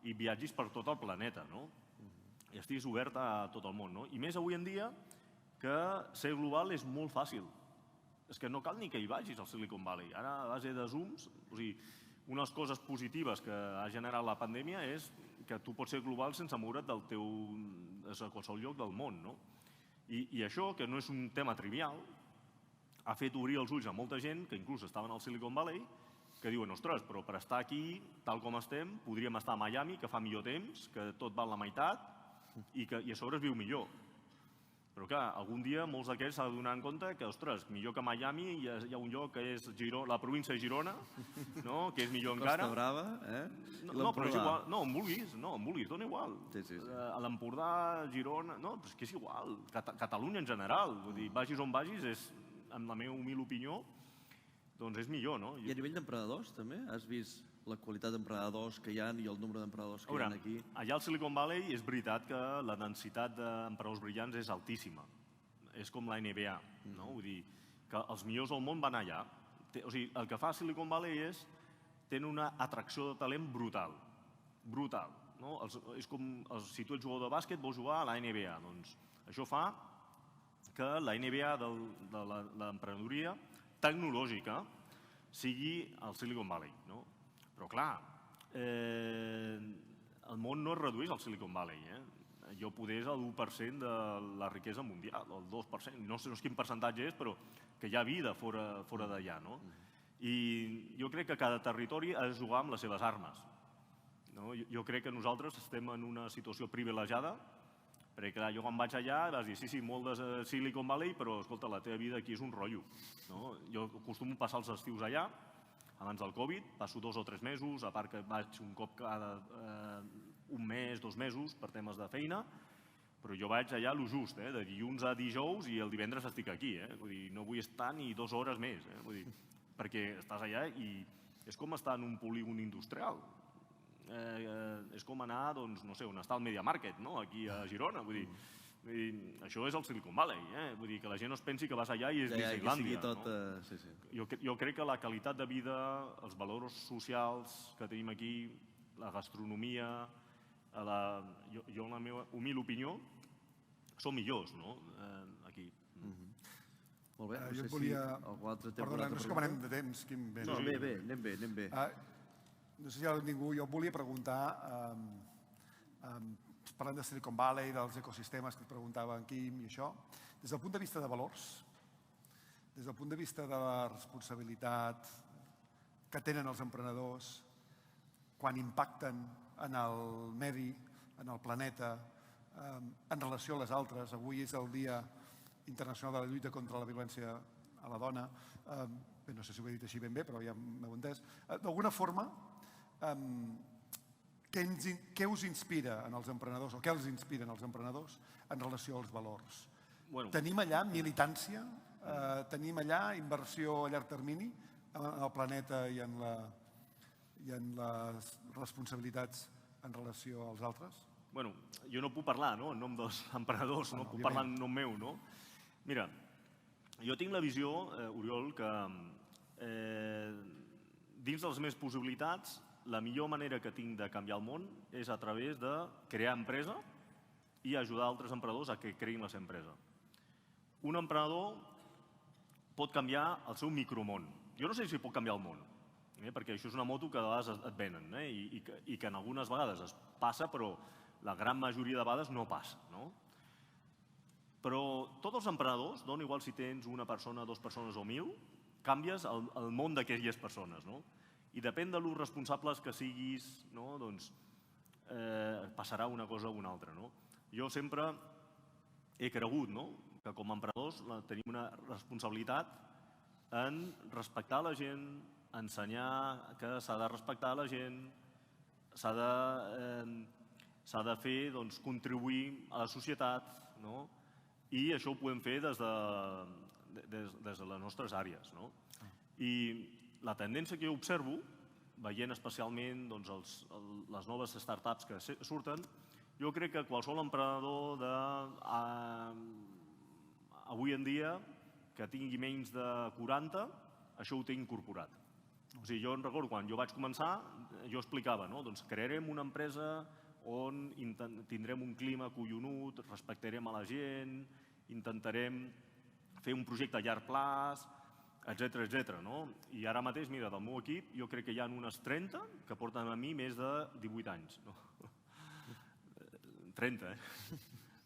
i viatgis per tot el planeta, no? I estiguis obert a tot el món, no? I més avui en dia que ser global és molt fàcil. És que no cal ni que hi vagis al Silicon Valley. Ara, a base de Zooms, una de les coses positives que ha generat la pandèmia és que tu pots ser global sense moure't de qualsevol lloc del món, no? I això, que no és un tema trivial, ha fet obrir els ulls a molta gent que inclús estaven al Silicon Valley, que diuen, ostres, però per estar aquí, tal com estem, podríem estar a Miami, que fa millor temps, que tot val la meitat, i a sobre es viu millor. Però clar, algun dia molts d'aquests s'han de donar en compte que, ostres, millor que Miami hi ha un lloc que és la província de Girona, que és millor encara. Costa Brava, No, però és igual. No, on vulguis, dona igual. A l'Empordà, Girona... No, però és que és igual. Catalunya en general. Vull dir, vagis on vagis, en la meva humil opinió, doncs és millor, no? I a nivell d'emprenedors, també? Has vist la qualitat d'emprenedors que hi ha i el nombre d'emprenedors que hi ha aquí? Allà al Silicon Valley és veritat que la densitat d'emprenedors brillants és altíssima. És com la NBA, no? Vull dir que els millors del món van allà. O sigui, el que fa Silicon Valley és tenen una atracció de talent brutal. Brutal. És com si tu ets jugador de bàsquet, vols jugar a la NBA. Doncs això fa que la NBA de l'emprenedoria tecnològica sigui al Silicon Valley, no? Però clar, el món no es redueix al Silicon Valley. Jo podés el 1% de la riquesa mundial, el 2%, no sé quin percentatge és, però que hi ha vida fora d'allà, no? I jo crec que cada territori ha de jugar amb les seves armes. Jo crec que nosaltres estem en una situació privilegiada, perquè clar, jo quan vaig allà vas dir, sí, molt de Silicon Valley, però escolta, la teva vida aquí és un rotllo. Jo acostumo a passar els estius allà, abans del Covid, passo 2 o 3 mesos, a part que vaig un cop cada un mes, 2 mesos, per temes de feina, però jo vaig allà lo just, de dilluns a dijous i el divendres estic aquí. Vull dir, no vull estar ni 2 hores més, perquè estàs allà i és com estar en un polígon industrial. És com anar, doncs, no sé, on està el Media Market, aquí a Girona, vull dir, això és el Silicon Valley, vull dir que la gent no es pensi que vas allà i és Disneylàndia. Jo crec que la qualitat de vida, els valors socials que tenim aquí, la gastronomia, jo en la meva humil opinió, són millors, aquí. Molt bé, Jo et volia... Perdona, no sé com anem de temps, Quim. No, anem bé. No sé si hi ha ningú, jo et volia preguntar, parlant de Silicon Valley, dels ecosistemes que et preguntava en Quim i això, des del punt de vista de valors, des del punt de vista de la responsabilitat que tenen els emprenedors quan impacten en el medi, en el planeta, en relació a les altres. Avui és el Dia Internacional de la Lluita contra la Violència a la Dona. No sé si ho he dit així ben bé, però ja m'heu entès. D'alguna forma, què us inspira en els emprenedors, o què els inspira en els emprenedors en relació als valors? Tenim allà militància? Tenim allà inversió a llarg termini en el planeta i en les responsabilitats en relació als altres? Jo no puc parlar en nom dels emprenedors, no puc parlar en nom meu. Mira, jo tinc la visió, Oriol, que dins de les meves possibilitats la millor manera que tinc de canviar el món és a través de crear empresa i ajudar altres emprenedors a que creïn la seva empresa. Un emprenedor pot canviar el seu micromón. Jo no sé si pot canviar el món, perquè això és una moto que a vegades et venen i que en algunes vegades es passa, però la gran majoria de vegades no passa. Però tots els emprenedors, dona igual si tens una persona, 2 persones o 1.000, canvies el món d'aquelles persones. I depèn de lo responsables que siguis, doncs passarà una cosa o una altra. Jo sempre he cregut que com a emprenedors tenim una responsabilitat en respectar la gent, ensenyar que s'ha de respectar la gent, s'ha de fer, doncs, contribuir a la societat, no? I això ho podem fer des de les nostres àrees, no? I la tendència que jo observo, veient especialment les noves startups que surten, jo crec que qualsevol emprenedor avui en dia que tingui menys de 40, això ho té incorporat. O sigui, jo recordo quan jo vaig començar, jo explicava, no? Doncs crearem una empresa on tindrem un clima collonut, respectarem a la gent, intentarem fer un projecte a llarg plaç, etcètera, no? I ara mateix, mira, del meu equip, jo crec que hi ha unes 30 que porten a mi més de 18 anys. 30, eh?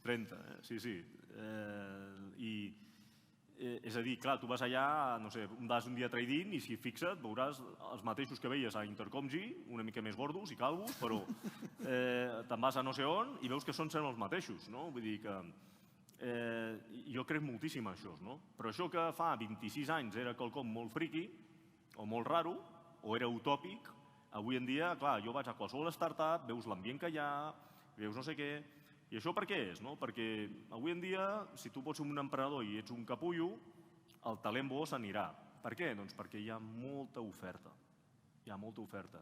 30, sí. És a dir, clar, tu vas allà, no sé, vas un dia a trading i si fixa't veuràs els mateixos que veies a Intercomgi, una mica més gordos i calvos, però te'n vas a no sé on i veus que són els mateixos, no? Vull dir que jo crec moltíssim en això, no? Però això que fa 26 anys era quelcom molt friqui o molt raro o era utòpic, avui en dia, clar, jo vaig a qualsevol startup, veus l'ambient que hi ha, veus no sé què, i això per què és, no? Perquè avui en dia, si tu pots ser un emprenedor i ets un capullo, el talent bo s'anirà. Per què? Doncs perquè hi ha molta oferta. Hi ha molta oferta.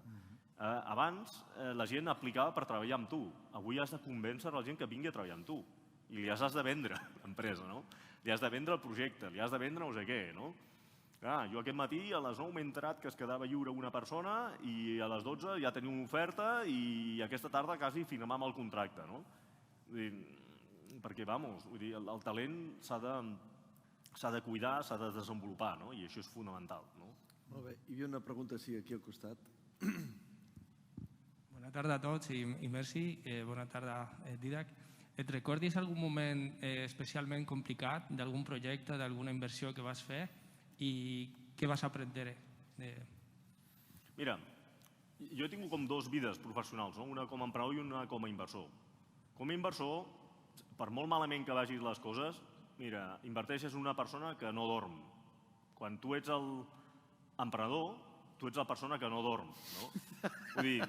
Abans la gent aplicava per treballar amb tu. Avui has de convèncer la gent que vingui a treballar amb tu. I li has de vendre l'empresa, no? Li has de vendre el projecte, li has de vendre no sé què, no? Clar, jo aquest matí a les 9 m'he enterat que es quedava lliure una persona i a les 12 ja tenia una oferta i aquesta tarda quasi firmàvem el contracte, no? Perquè, el talent s'ha de cuidar, s'ha de desenvolupar, no? I això és fonamental, no? Molt bé. Hi havia una pregunta, sí, aquí al costat. Bona tarda a tots i merci. Bona tarda, Didac. Et recordis algun moment especialment complicat d'algun projecte, d'alguna inversió que vas fer i què vas aprendre? Mira, jo he tingut com dues vides professionals, no? Una com a emprenedor i una com a inversor. Com a inversor, per molt malament que vagis les coses, mira, inverteixes en una persona que no dorm. Quan tu ets l'emprenedor, tu ets la persona que no dorm, no? Vull dir,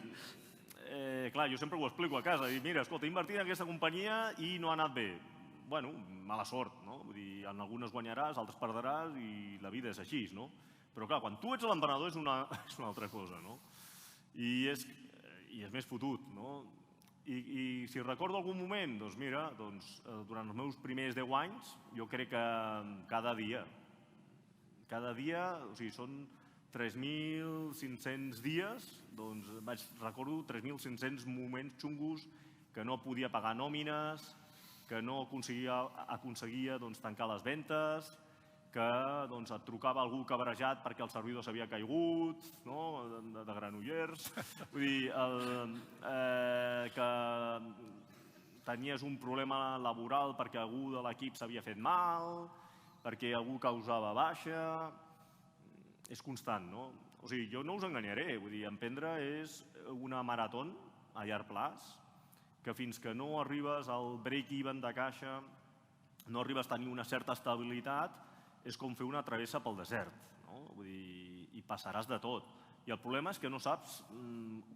clar, jo sempre ho explico a casa, dic, mira, escolta, he invertit en aquesta companyia i no ha anat bé. Bueno, mala sort, no? Vull dir, en algunes guanyaràs, altres perdràs i la vida és així, no? Però clar, quan tu ets l'emprenedor és una altra cosa, no? I és més fotut, no? I si recordo algun moment, doncs mira, durant els meus primers 10 anys, jo crec que cada dia, o sigui, són 3.500 dies, doncs recordo 3.500 moments xungos que no podia pagar nòmines, que no aconseguia tancar les ventes, que et trucava algú cabrejat perquè el servidor s'havia caigut, de Granollers, vull dir, que tenies un problema laboral perquè algú de l'equip s'havia fet mal, perquè algú causava baixa. És constant, no? O sigui, jo no us enganyaré, vull dir, emprendre és una marató a llarg plaç, que fins que no arribes al break-even de caixa, no arribes a tenir una certa estabilitat, és com fer una travessa pel desert, no? Vull dir, i passaràs de tot. I el problema és que no saps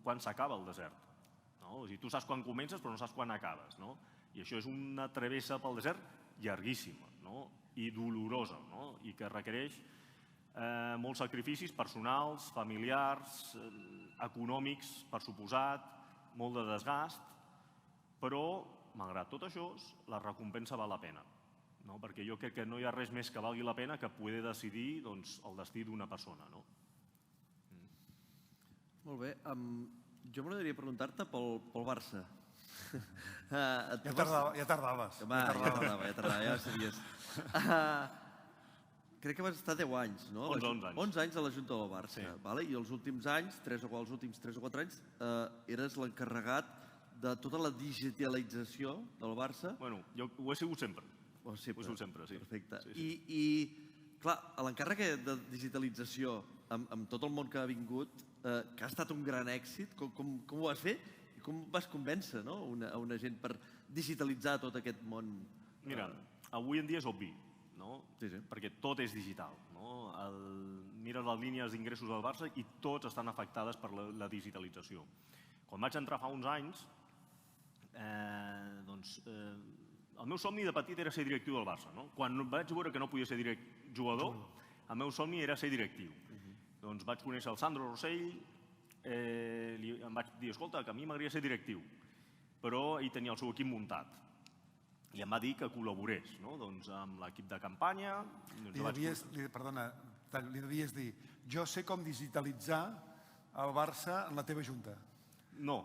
quan s'acaba el desert, no? O sigui, tu saps quan comences però no saps quan acabes, no? I això és una travessa pel desert llarguíssima, no? I dolorosa, no? I que requereix molts sacrificis personals, familiars, econòmics, per suposat, molt de desgast, però, malgrat tot això, la recompensa val la pena. Perquè jo crec que no hi ha res més que valgui la pena que poder decidir el destí d'una persona. Molt bé. Jo m'agradaria preguntar-te pel Barça. Ja tardaves. Ja ho sabies. Crec que vas estar 10 anys, no? 11 anys. 11 anys a la Junta del Barça. I els últims anys, els últims 3 o 4 anys, eres l'encarregat de tota la digitalització del Barça. Bueno, jo ho he sigut sempre. Ho he sigut sempre, sí. Perfecte. I, clar, l'encàrrec de digitalització amb tot el món que ha vingut, que ha estat un gran èxit, com ho vas fer? I com vas convèncer a una gent per digitalitzar tot aquest món? Mira, avui en dia és obvi. perquè tot és digital. Mires les línies d'ingressos del Barça i tots estan afectades per la digitalització. Quan vaig entrar fa uns anys, el meu somni de petit era ser directiu del Barça. Quan vaig veure que no podia ser jugador, el meu somni era ser directiu. Doncs vaig conèixer el Sandro Rossell, em vaig dir, escolta, que a mi m'agradaria ser directiu, però ell tenia el seu equip muntat. I em va dir que col·laborés amb l'equip de campanya. Perdona, li devies dir, jo sé com digitalitzar el Barça en la teva junta. No,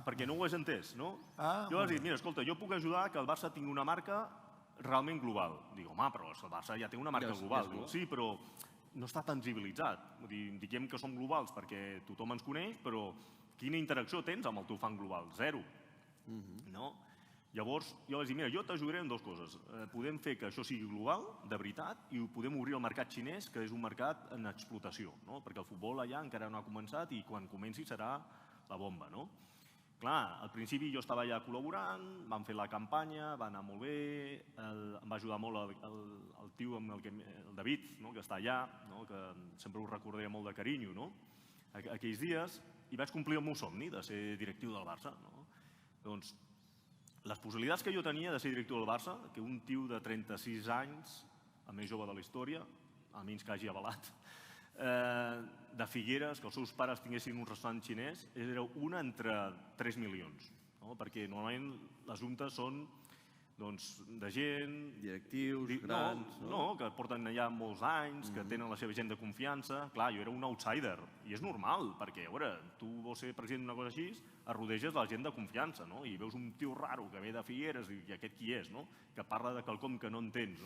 perquè no ho has entès. Jo vaig dir, mira, escolta, jo puc ajudar que el Barça tingui una marca realment global. Dic, home, però el Barça ja té una marca global. Sí, però no està tangibilitzat. Diguem que som globals perquè tothom ens coneix, però quina interacció tens amb el teu fan global? Zero. Llavors, jo vaig dir, mira, jo t'ajudaré en dues coses. Podem fer que això sigui global, de veritat, i ho podem obrir al mercat xinès, que és un mercat en explotació, perquè el futbol allà encara no ha començat i quan comenci serà la bomba. Clar, al principi jo estava allà col·laborant, vam fer la campanya, va anar molt bé, em va ajudar molt el tio, el David, que està allà, que sempre ho recordaré molt de carinyo, aquells dies, i vaig complir el meu somni de ser directiu del Barça. Doncs les possibilitats que jo tenia de ser directiu del Barça, que un tio de 36 anys, el més jove de la història, almenys que hagi avalat, de Figueres, que els seus pares tinguessin un restaurant xinès, era una entre 3 milions, perquè normalment les juntes són de gent... Directius, grans... No, que porten allà molts anys, que tenen la seva gent de confiança. Clar, jo era un outsider, i és normal, perquè, a veure, tu vols ser president d'una cosa així, es rodeges de la gent de confiança, i veus un tio raro que ve de Figueres, i aquest qui és, que parla de quelcom que no entens.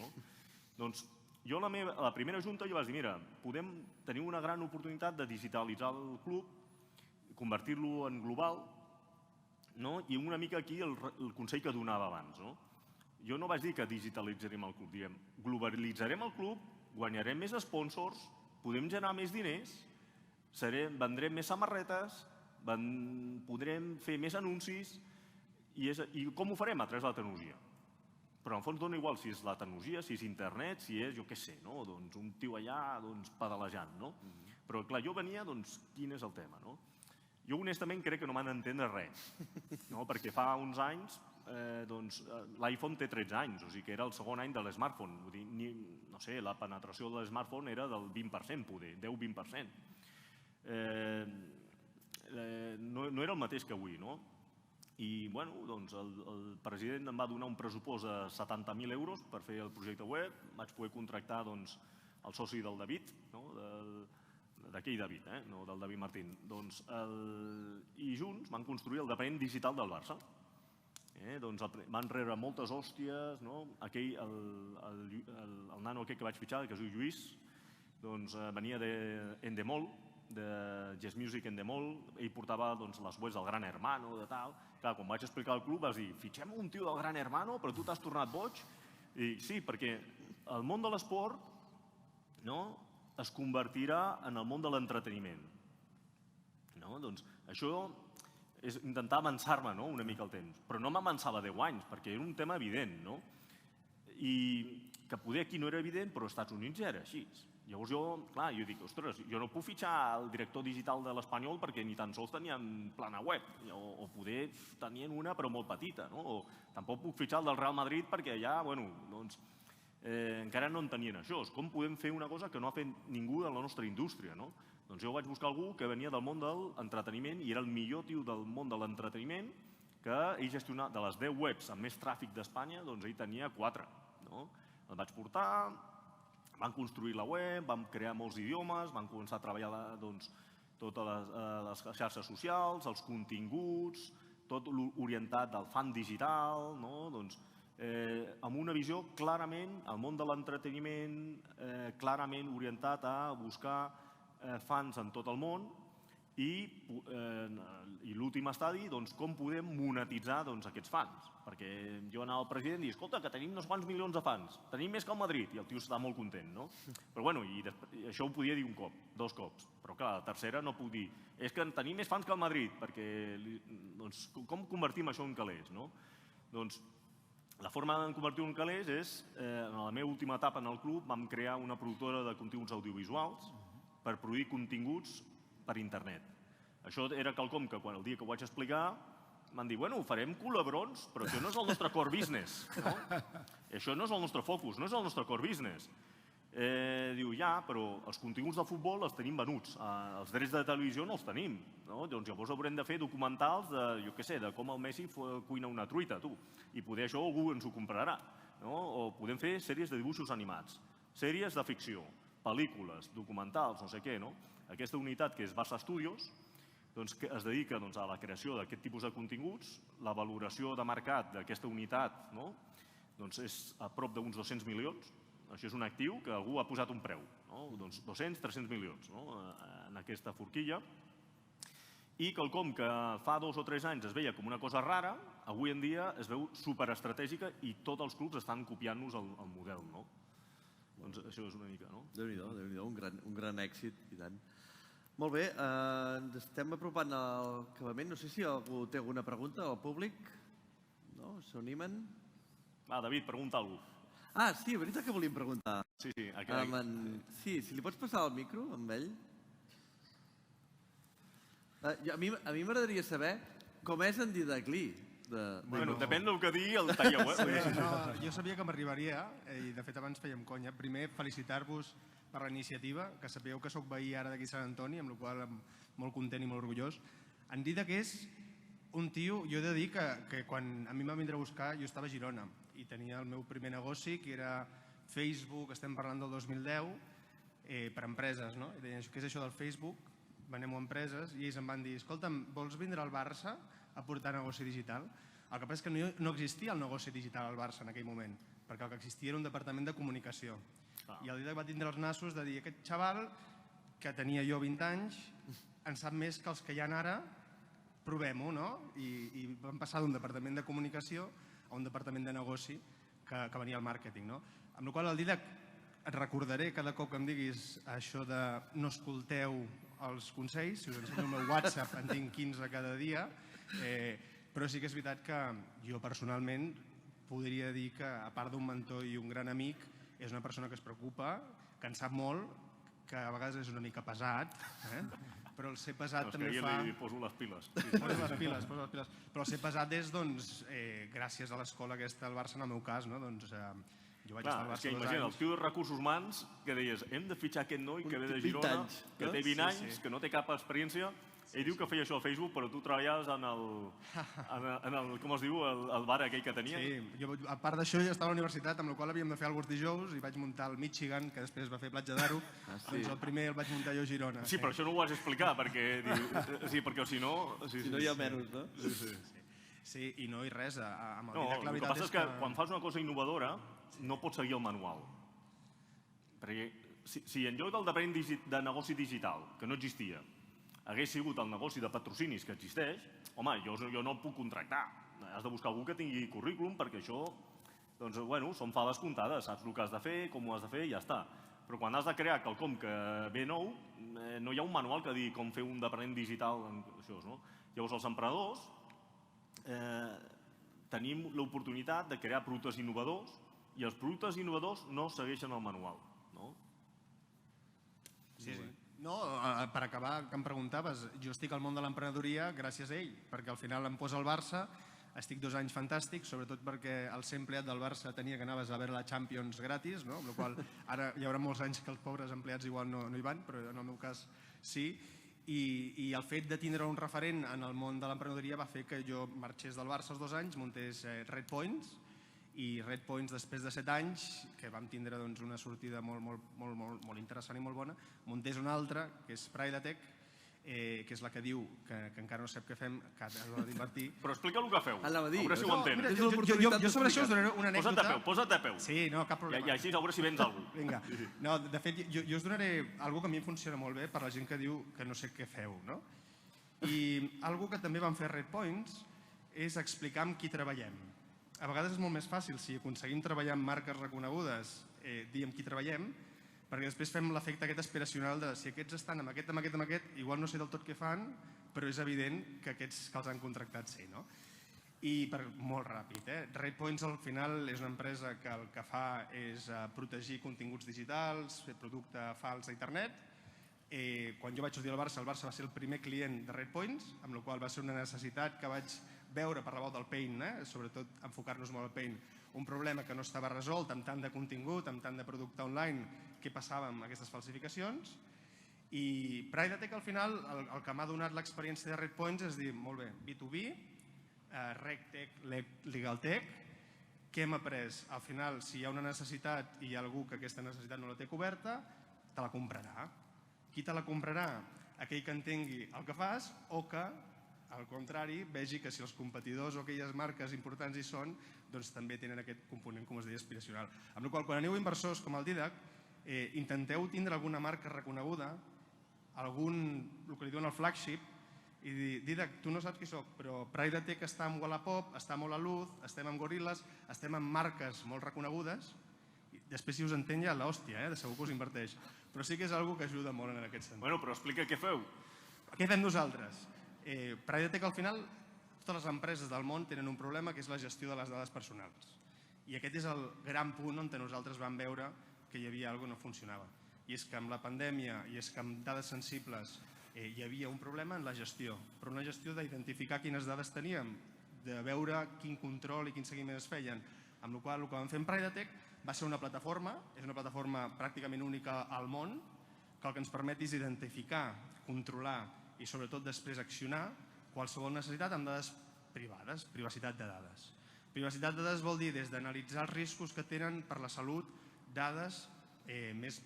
Doncs jo a la primera junta jo vaig dir, mira, podem tenir una gran oportunitat de digitalitzar el club, convertir-lo en global, i una mica aquí el consell que donava abans. Jo no vaig dir que digitalitzarem el club, diguem, globalitzarem el club, guanyarem més sponsors, podem generar més diners, vendrem més samarretes, podrem fer més anuncis, i com ho farem? A través de la tecnologia. Però en fons dona igual si és la tecnologia, si és internet, si és, jo què sé, un tio allà pedalejant. Però clar, jo venia, quin és el tema? Jo honestament crec que no m'han d'entendre res, perquè fa uns anys l'iPhone té 13 anys, o sigui que era el segon any de l'smartphone. No sé, la penetració de l'smartphone era del 20%, poder, 10-20%. No era el mateix que avui, no? I, bueno, doncs el president em va donar un pressupost de 70.000 euros per fer el projecte web, vaig poder contractar el soci del David, d'aquell David, no del David Martín, i junts van construir el departament digital del Barça. Van rebre moltes hòsties, el nano aquest que vaig fitxar, que es diu Lluís, venia d'Endemol, de Jazz Music Endemol, ell portava les webs del Gran Hermano, de tal. Clar, quan vaig explicar al club vas dir, fitxem un tio del Gran Hermano, però tu t'has tornat boig? I sí, perquè el món de l'esport es convertirà en el món de l'entreteniment. Doncs això és intentar avançar-me una mica el temps, però no m'avançava 10 anys, perquè era un tema evident, i que poder aquí no era evident, però als Estats Units ja era així. Llavors jo dic, ostres, jo no puc fitxar el director digital de l'Espanyol perquè ni tan sols tenien plana web, o poder tenien una però molt petita, o tampoc puc fitxar el del Real Madrid perquè allà, bueno, doncs encara no en tenien això. Com podem fer una cosa que no ha fet ningú de la nostra indústria, no? Doncs jo vaig buscar algú que venia del món de l'entreteniment i era el millor tio del món de l'entreteniment, que ell gestionava, de les 10 webs amb més tràfic d'Espanya, doncs ell tenia 4. El vaig portar, van construir la web, vam crear molts idiomes, van començar a treballar totes les xarxes socials, els continguts, tot orientat al fan digital, amb una visió clarament, al món de l'entreteniment, clarament orientat a buscar fans en tot el món i l'últim estadi, com podem monetitzar aquests fans. Perquè jo anava al president i dic, escolta, que tenim uns quants milions de fans, tenim més que el Madrid, i el tio està molt content, no? Però bueno, això ho podia dir un cop, 2 cops, però clar, la tercera no puc dir, és que tenim més fans que el Madrid, perquè com convertim això en calés, no? Doncs La forma de convertir un calés és, en la meva última etapa en el club, vam crear una productora de continguts audiovisuals per produir continguts per internet. Això era quelcom que el dia que ho vaig explicar m'han dit, bueno, farem col·labrons, però això no és el nostre core business. Això no és el nostre focus, no és el nostre core business. Diu, ja, però els continguts de futbol els tenim venuts, els drets de televisió no els tenim. Doncs llavors haurem de fer documentals de, jo què sé, de com el Messi cuina una truita, tu. I poder això algú ens ho comprarà. O podem fer sèries de dibuixos animats, sèries de ficció, pel·lícules, documentals, no sé què. Aquesta unitat, que és Barça Studios, es dedica a la creació d'aquest tipus de continguts. La valoració de mercat d'aquesta unitat és a prop d'uns 200 milions. Això és un actiu que algú ha posat un preu, 200-300 milions en aquesta forquilla. I quelcom que fa 2 o 3 anys es veia com una cosa rara, avui en dia es veu superestratègica i tots els clubs estan copiant-nos el model. Doncs això és una mica, no? Déu-n'hi-do, un gran èxit, i tant. Molt bé, ens estem apropant al acabament. No sé si algú té alguna pregunta al públic. No? S'animen? Va, David, pregunta alguna cosa. Ah, sí, veritat que volíem preguntar. Sí, Sí, si li pots passar el micro amb ell. A mi m'agradaria saber com és en Didac Lee. Bueno, depèn del que digui el talleu. Jo sabia que m'arribaria, i de fet abans fèiem conya. Primer, felicitar-vos per la iniciativa, que sapigueu que sóc veí ara d'aquí a Sant Antoni, amb la qual cosa molt content i molt orgullós. En Didac és un tio, jo he de dir que quan a mi em va vindre a buscar, jo estava a Girona i tenia el meu primer negoci, que era Facebook, estem parlant del 2010, per empreses, no? I deien, què és això del Facebook? Venem-ho a empreses, i ells em van dir, escolta'm, vols vindre al Barça a portar negoci digital? El que passa és que no existia el negoci digital al Barça en aquell moment, perquè el que existia era un departament de comunicació. I el Didac va tindre els nassos de dir, aquest xaval, que tenia jo 20 anys, en sap més que els que hi ha ara, provem-ho, no? I vam passar d'un departament de comunicació a un departament de negoci que venia al màrqueting, no? Amb la qual cosa el Didac et recordaré cada cop que em diguis això de no escolteu els consells, si us ensenyo el meu WhatsApp en tinc 15 cada dia, però sí que és veritat que jo personalment podria dir que, a part d'un mentor i un gran amic, és una persona que es preocupa, que en sap molt, que a vegades és una mica pesat, però el ser pesat també fa... Jo li poso les piles. Poso les piles. Però el ser pesat és, doncs, gràcies a l'escola aquesta del Barça, en el meu cas, no? Doncs jo vaig estar al Barça 2 anys. Imagina, el tio de recursos humans que deies, hem de fitxar aquest noi que ve de Girona, que té 20 anys, que no té cap experiència. Ell diu que feia això al Facebook, però tu treballaves en el, com es diu, el bar aquell que tenia. Sí, jo a part d'això ja estava a la universitat, amb la qual havíem de fer alguns dijous, i vaig muntar el Michigan, que després va fer Platja d'Aro, doncs el primer el vaig muntar jo a Girona. Sí, però això no ho has d'explicar, perquè si no... Si no hi ha menys, no? Sí, i no hi res. No, el que passa és que quan fas una cosa innovadora no pots seguir el manual. Perquè si en lloc del departament de negoci digital, que no existia, hagués sigut el negoci de patrocinis que existeix, home, jo no el puc contractar. Has de buscar algú que tingui currículum, perquè això, doncs, bueno, són faves comptades, saps el que has de fer, com ho has de fer i ja està. Però quan has de crear quelcom que ve nou, no hi ha un manual que digui com fer un departament digital. Llavors, els emprenedors tenim l'oportunitat de crear productes innovadors i els productes innovadors no segueixen el manual. Sí. No, per acabar, que em preguntaves, jo estic al món de l'emprenedoria gràcies a ell, perquè al final em posa al Barça, estic 2 anys fantàstics, sobretot perquè el ser empleat del Barça tenia que anaves a veure la Champions gratis, amb la qual ara hi haurà molts anys que els pobres empleats igual no hi van, però en el meu cas sí, i el fet de tindre un referent en el món de l'emprenedoria va fer que jo marxés del Barça els 2 anys, muntés Red Points, i Red Points, després de 7 anys, que vam tindre una sortida molt interessant i molt bona, muntés una altra, que és Pridatech, que és la que diu que encara no sap què fem, que ha d'invertir. Però explica el que feu, a veure si ho entens. Jo sobre això us donaré una anècdota. Posa't a peu. Sí, no, cap problema. I així a veure si vens algú. Vinga. No, de fet, jo us donaré alguna que a mi em funciona molt bé per la gent que diu que no sé què feu, no? I alguna que també vam fer a Red Points és explicar amb qui treballem. A vegades és molt més fàcil, si aconseguim treballar amb marques reconegudes, dir amb qui treballem, perquè després fem l'efecte aquest aspiracional de si aquests estan amb aquest, igual no sé del tot què fan, però és evident que aquests que els han contractat sí, no? I molt ràpid, RatePoints al final és una empresa que el que fa és protegir continguts digitals, fer producte fals a internet. Quan jo vaig sortir al Barça va ser el primer client de RatePoints, amb la qual va ser una necessitat que vaig veure per la volta del Paint, sobretot enfocar-nos molt al Paint, un problema que no estava resolt amb tant de contingut, amb tant de producte online, què passava amb aquestes falsificacions. I Pridatech al final el que m'ha donat l'experiència de RatePoints és dir, molt bé, B2B, RegTech, LegalTech, què hem après? Al final, si hi ha una necessitat i hi ha algú que aquesta necessitat no la té coberta, te la comprarà. Qui te la comprarà? Aquell que entengui el que fas o que, al contrari, vegi que si els competidors o aquelles marques importants hi són, doncs també tenen aquest component, com es deia, aspiracional. Amb la qual cosa, quan aneu inversors com el Didac, intenteu tindre alguna marca reconeguda, el que li diuen el flagship, i dir, Didac, tu no saps qui soc, però Pridatech està amb Wallapop, està molt a Luz, estem amb Gorillas, estem amb marques molt reconegudes, i després si us entén ja l'hòstia, de segur que us inverteix. Però sí que és una cosa que ajuda molt en aquest sentit. Bueno, però explica què feu. Què fem nosaltres? Pridatech al final, totes les empreses del món tenen un problema que és la gestió de les dades personals. I aquest és el gran punt on nosaltres vam veure que hi havia alguna cosa que no funcionava. I és que amb la pandèmia i és que amb dades sensibles hi havia un problema en la gestió, però una gestió d'identificar quines dades teníem, de veure quin control i quin seguiment es feien. Amb la qual cosa el que vam fer en Pridatech va ser una plataforma, és una plataforma pràcticament única al món, que el que ens permet és identificar, controlar i sobretot després accionar qualsevol necessitat amb dades privades, privacitat de dades. Privacitat de dades vol dir des d'analitzar els riscos que tenen per la salut dades més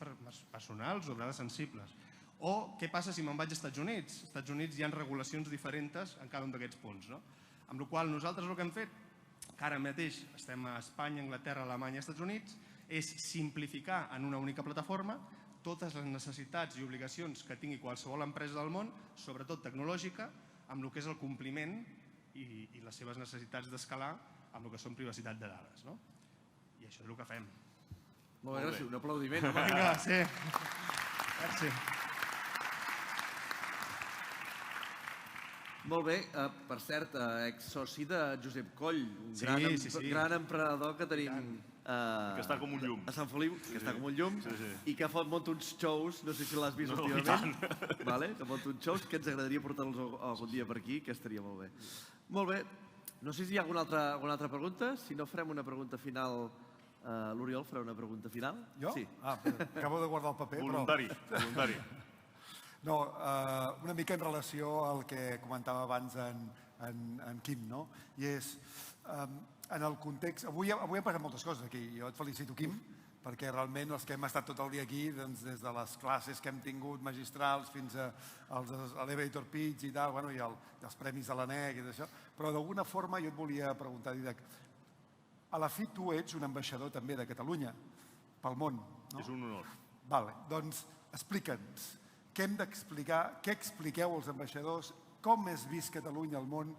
personals o dades sensibles. O què passa si me'n vaig als Estats Units? Als Estats Units hi ha regulacions diferents en cada un d'aquests punts. Amb la qual cosa nosaltres el que hem fet, que ara mateix estem a Espanya, Anglaterra, Alemanya i Estats Units, és simplificar en una única plataforma totes les necessitats i obligacions que tingui qualsevol empresa del món, sobretot tecnològica, amb el que és el compliment i les seves necessitats d'escalar amb el que són privacitat de dades. I això és el que fem. Molt bé, gràcies. Un aplaudiment. Vinga, sí. Merci. Molt bé, per cert, exsoci de Josep Coll, un gran emprenedor que tenim que està com un llum. A Sant Feliu, que està com un llum, i que munta uns shows, no sé si l'has vist últimament, que munta uns shows que ens agradaria portar-los algun dia per aquí, que estaria molt bé. Molt bé, no sé si hi ha alguna altra pregunta, si no farem una pregunta final. L'Oriol farà una pregunta final? Jo? Sí. Acabo de guardar el paper, però... Voluntari. No, una mica en relació al que comentava abans en Quim, no? I és, en el context... Avui han passat moltes coses aquí. Jo et felicito, Quim, perquè realment els que hem estat tot el dia aquí, des de les classes que hem tingut magistrals fins a l'Elevator Pitch i tal, i els premis de l'ANEC i d'això, però d'alguna forma jo et volia preguntar, Didac, a la fi tu ets un ambaixador també de Catalunya pel món, no? És un honor. Vale, doncs explica'ns, què hem d'explicar, què expliqueu als ambaixadors, com és vist Catalunya al món,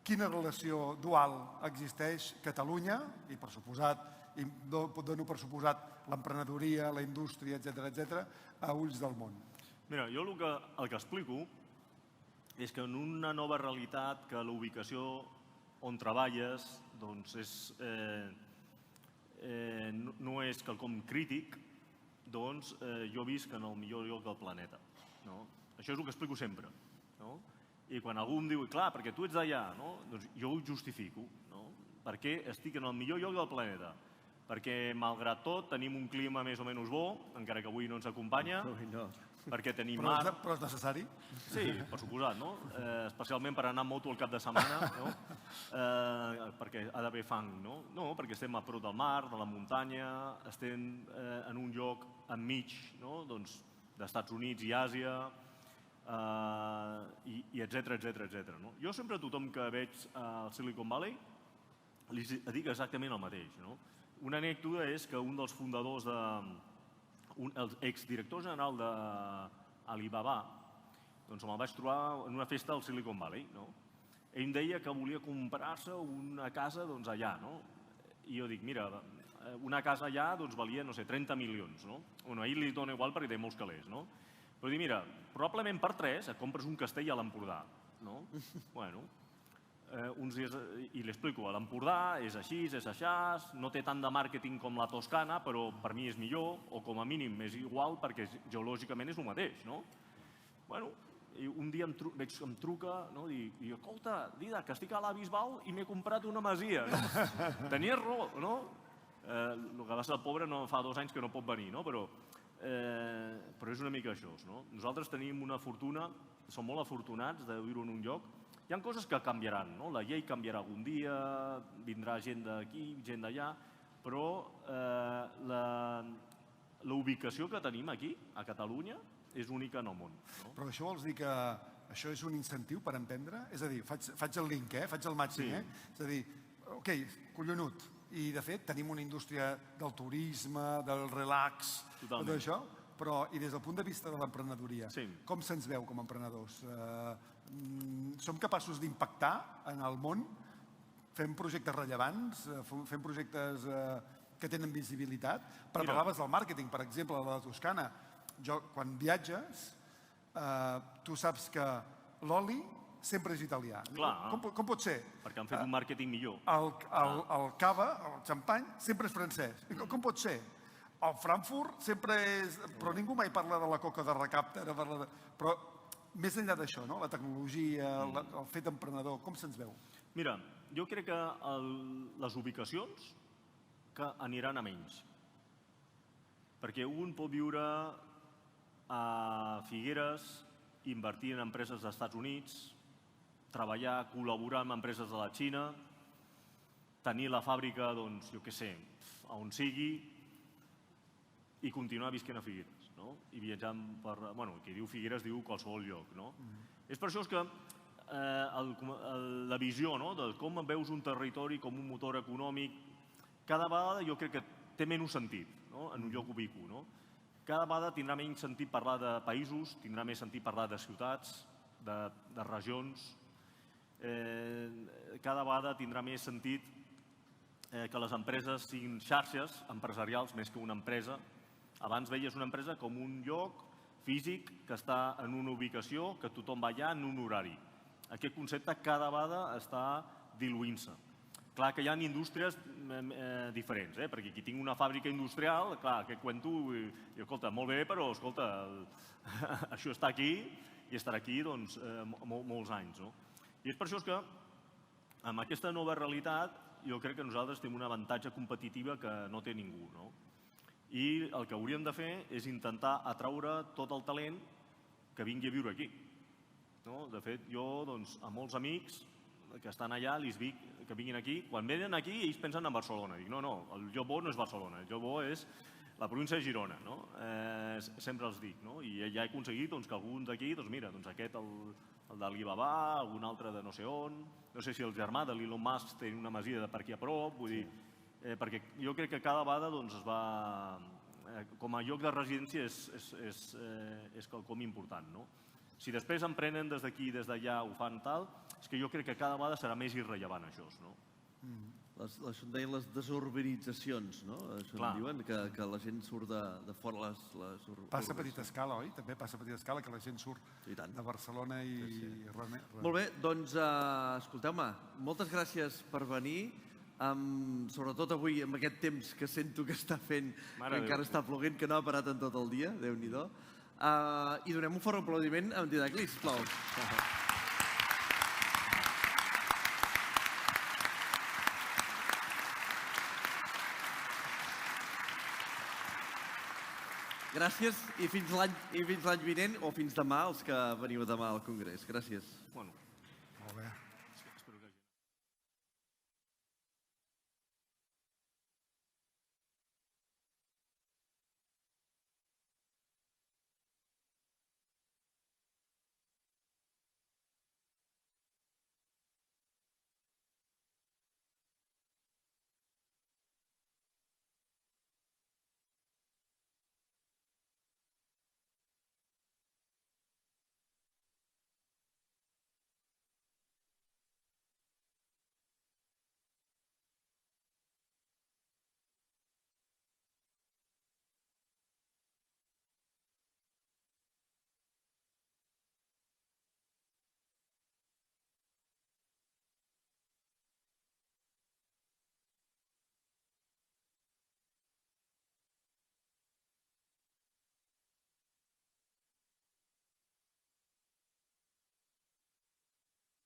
quina relació dual existeix Catalunya, i per suposat, dono per suposat l'emprenedoria, la indústria, etc., a ulls del món. Mira, jo el que explico és que en una nova realitat que la ubicació on treballes no és quelcom crític, doncs jo visc en el millor lloc del planeta. Això és el que explico sempre. I quan algú em diu, clar, perquè tu ets d'allà, doncs jo ho justifico. Per què estic en el millor lloc del planeta? Perquè, malgrat tot, tenim un clima més o menys bo, encara que avui no ens acompanya, perquè tenim mar... Però és necessari? Sí, per suposat, no? Especialment per anar amb moto al cap de setmana, perquè ha d'haver fang, no? No, perquè estem a prop del mar, de la muntanya, estem en un lloc enmig d'Estats Units i Àsia, i etcètera. Jo sempre a tothom que veig al Silicon Valley li dic exactament el mateix. Una anècdota és que un dels fundadors, el exdirector general d'Alibaba, doncs me'l vaig trobar en una festa al Silicon Valley. Ell em deia que volia comprar-se una casa allà. I jo dic, mira, una casa allà valia, no sé, 30 milions. A ell li dona igual perquè té molts calés. Però dic, mira, probablement per 3 et compres un castell a l'Empordà. Bueno, uns dies, i li explico, l'Empordà és així, és aixàs, no té tant de màrqueting com la Toscana, però per mi és millor, o com a mínim és igual, perquè geològicament és el mateix, no? Bueno, i un dia em truca, no? I diu, escolta, Didac, que estic a la Bisbal i m'he comprat una masia. Tenies raó, no? El que va ser el pobre no fa 2 anys que no pot venir, no? Però és una mica això, no? Nosaltres tenim una fortuna, som molt afortunats de viure en un lloc. Hi ha coses que canviaran, no? La llei canviarà algun dia, vindrà gent d'aquí, gent d'allà, però la ubicació que tenim aquí, a Catalunya, és única en el món. Però això vols dir que això és un incentiu per emprendre? És a dir, faig el link, faig el matching, És a dir, ok, collonut, i de fet tenim una indústria del turisme, del relax, tot això, però i des del punt de vista de l'emprenedoria, com se'ns veu com a emprenedors? Som capaços d'impactar en el món? Fem projectes rellevants? Fem projectes que tenen visibilitat? Parlaves del màrqueting, per exemple, a la Toscana. Quan viatges, tu saps que l'oli sempre és italià. Com pot ser? Perquè han fet un màrqueting millor. El cava, el xampany, sempre és francès. Com pot ser? El Frankfurt sempre és... Però ningú mai parla de la coca de recapte. Però més enllà d'això, la tecnologia, el fet emprenedor, com se'ns veu? Mira, jo crec que les ubicacions que aniran a menys. Perquè un pot viure a Figueres, invertir en empreses dels Estats Units, treballar, col·laborar amb empreses de la Xina, tenir la fàbrica, doncs, jo què sé, on sigui, i continuar visquent a Figueres, no? I viatjant per... Bueno, qui diu Figueres diu qualsevol lloc, no? És per això que la visió de com veus un territori com un motor econòmic, cada vegada jo crec que té menys sentit en un lloc ubicu, no? Cada vegada tindrà menys sentit parlar de països, tindrà més sentit parlar de ciutats, de regions. Cada vegada tindrà més sentit que les empreses siguin xarxes empresarials més que una empresa. Abans veies una empresa com un lloc físic que està en una ubicació, que tothom va allà en un horari. Aquest concepte cada vegada està diluint-se. Clar que hi ha indústries diferents, perquè aquí tinc una fàbrica industrial, clar, aquest cuento, i escolta, molt bé, però escolta, això està aquí i estarà aquí molts anys. I és per això que amb aquesta nova realitat jo crec que nosaltres tenim un avantatge competitiu que no té ningú. I el que hauríem de fer és intentar atraure tot el talent que vingui a viure aquí. De fet, jo a molts amics que estan allà els dic que vinguin aquí. Quan venen aquí, ells pensen en Barcelona. Dic, no, el lloc bo no és Barcelona, el lloc bo és la província de Girona. Sempre els dic. I ja he aconseguit que alguns d'aquí, mira, aquest, el d'Alibaba, algun altre de no sé on, no sé si el germà de l'Elon Musk té una masia de per aquí a prop, vull dir, perquè jo crec que cada vegada es va... Com a lloc de residència és quelcom important. Si després emprenen des d'aquí, des d'allà, ho fan tal, és que jo crec que cada vegada serà més irrellevant això. Això en deien les desurbanitzacions, no? Això en diuen, que la gent surt de fora les... Passa a petita escala, oi? També passa a petita escala que la gent surt de Barcelona i... Molt bé, doncs, escolteu-me, moltes gràcies per venir, sobretot avui, amb aquest temps que sento que està fent, que encara està ploguent, que no ha parat en tot el dia, Déu-n'hi-do. I donem un fort aplaudiment a en Didac Lee, sisplau. Gràcies i fins l'any vinent o fins demà, els que veniu demà al Congrés. Gràcies.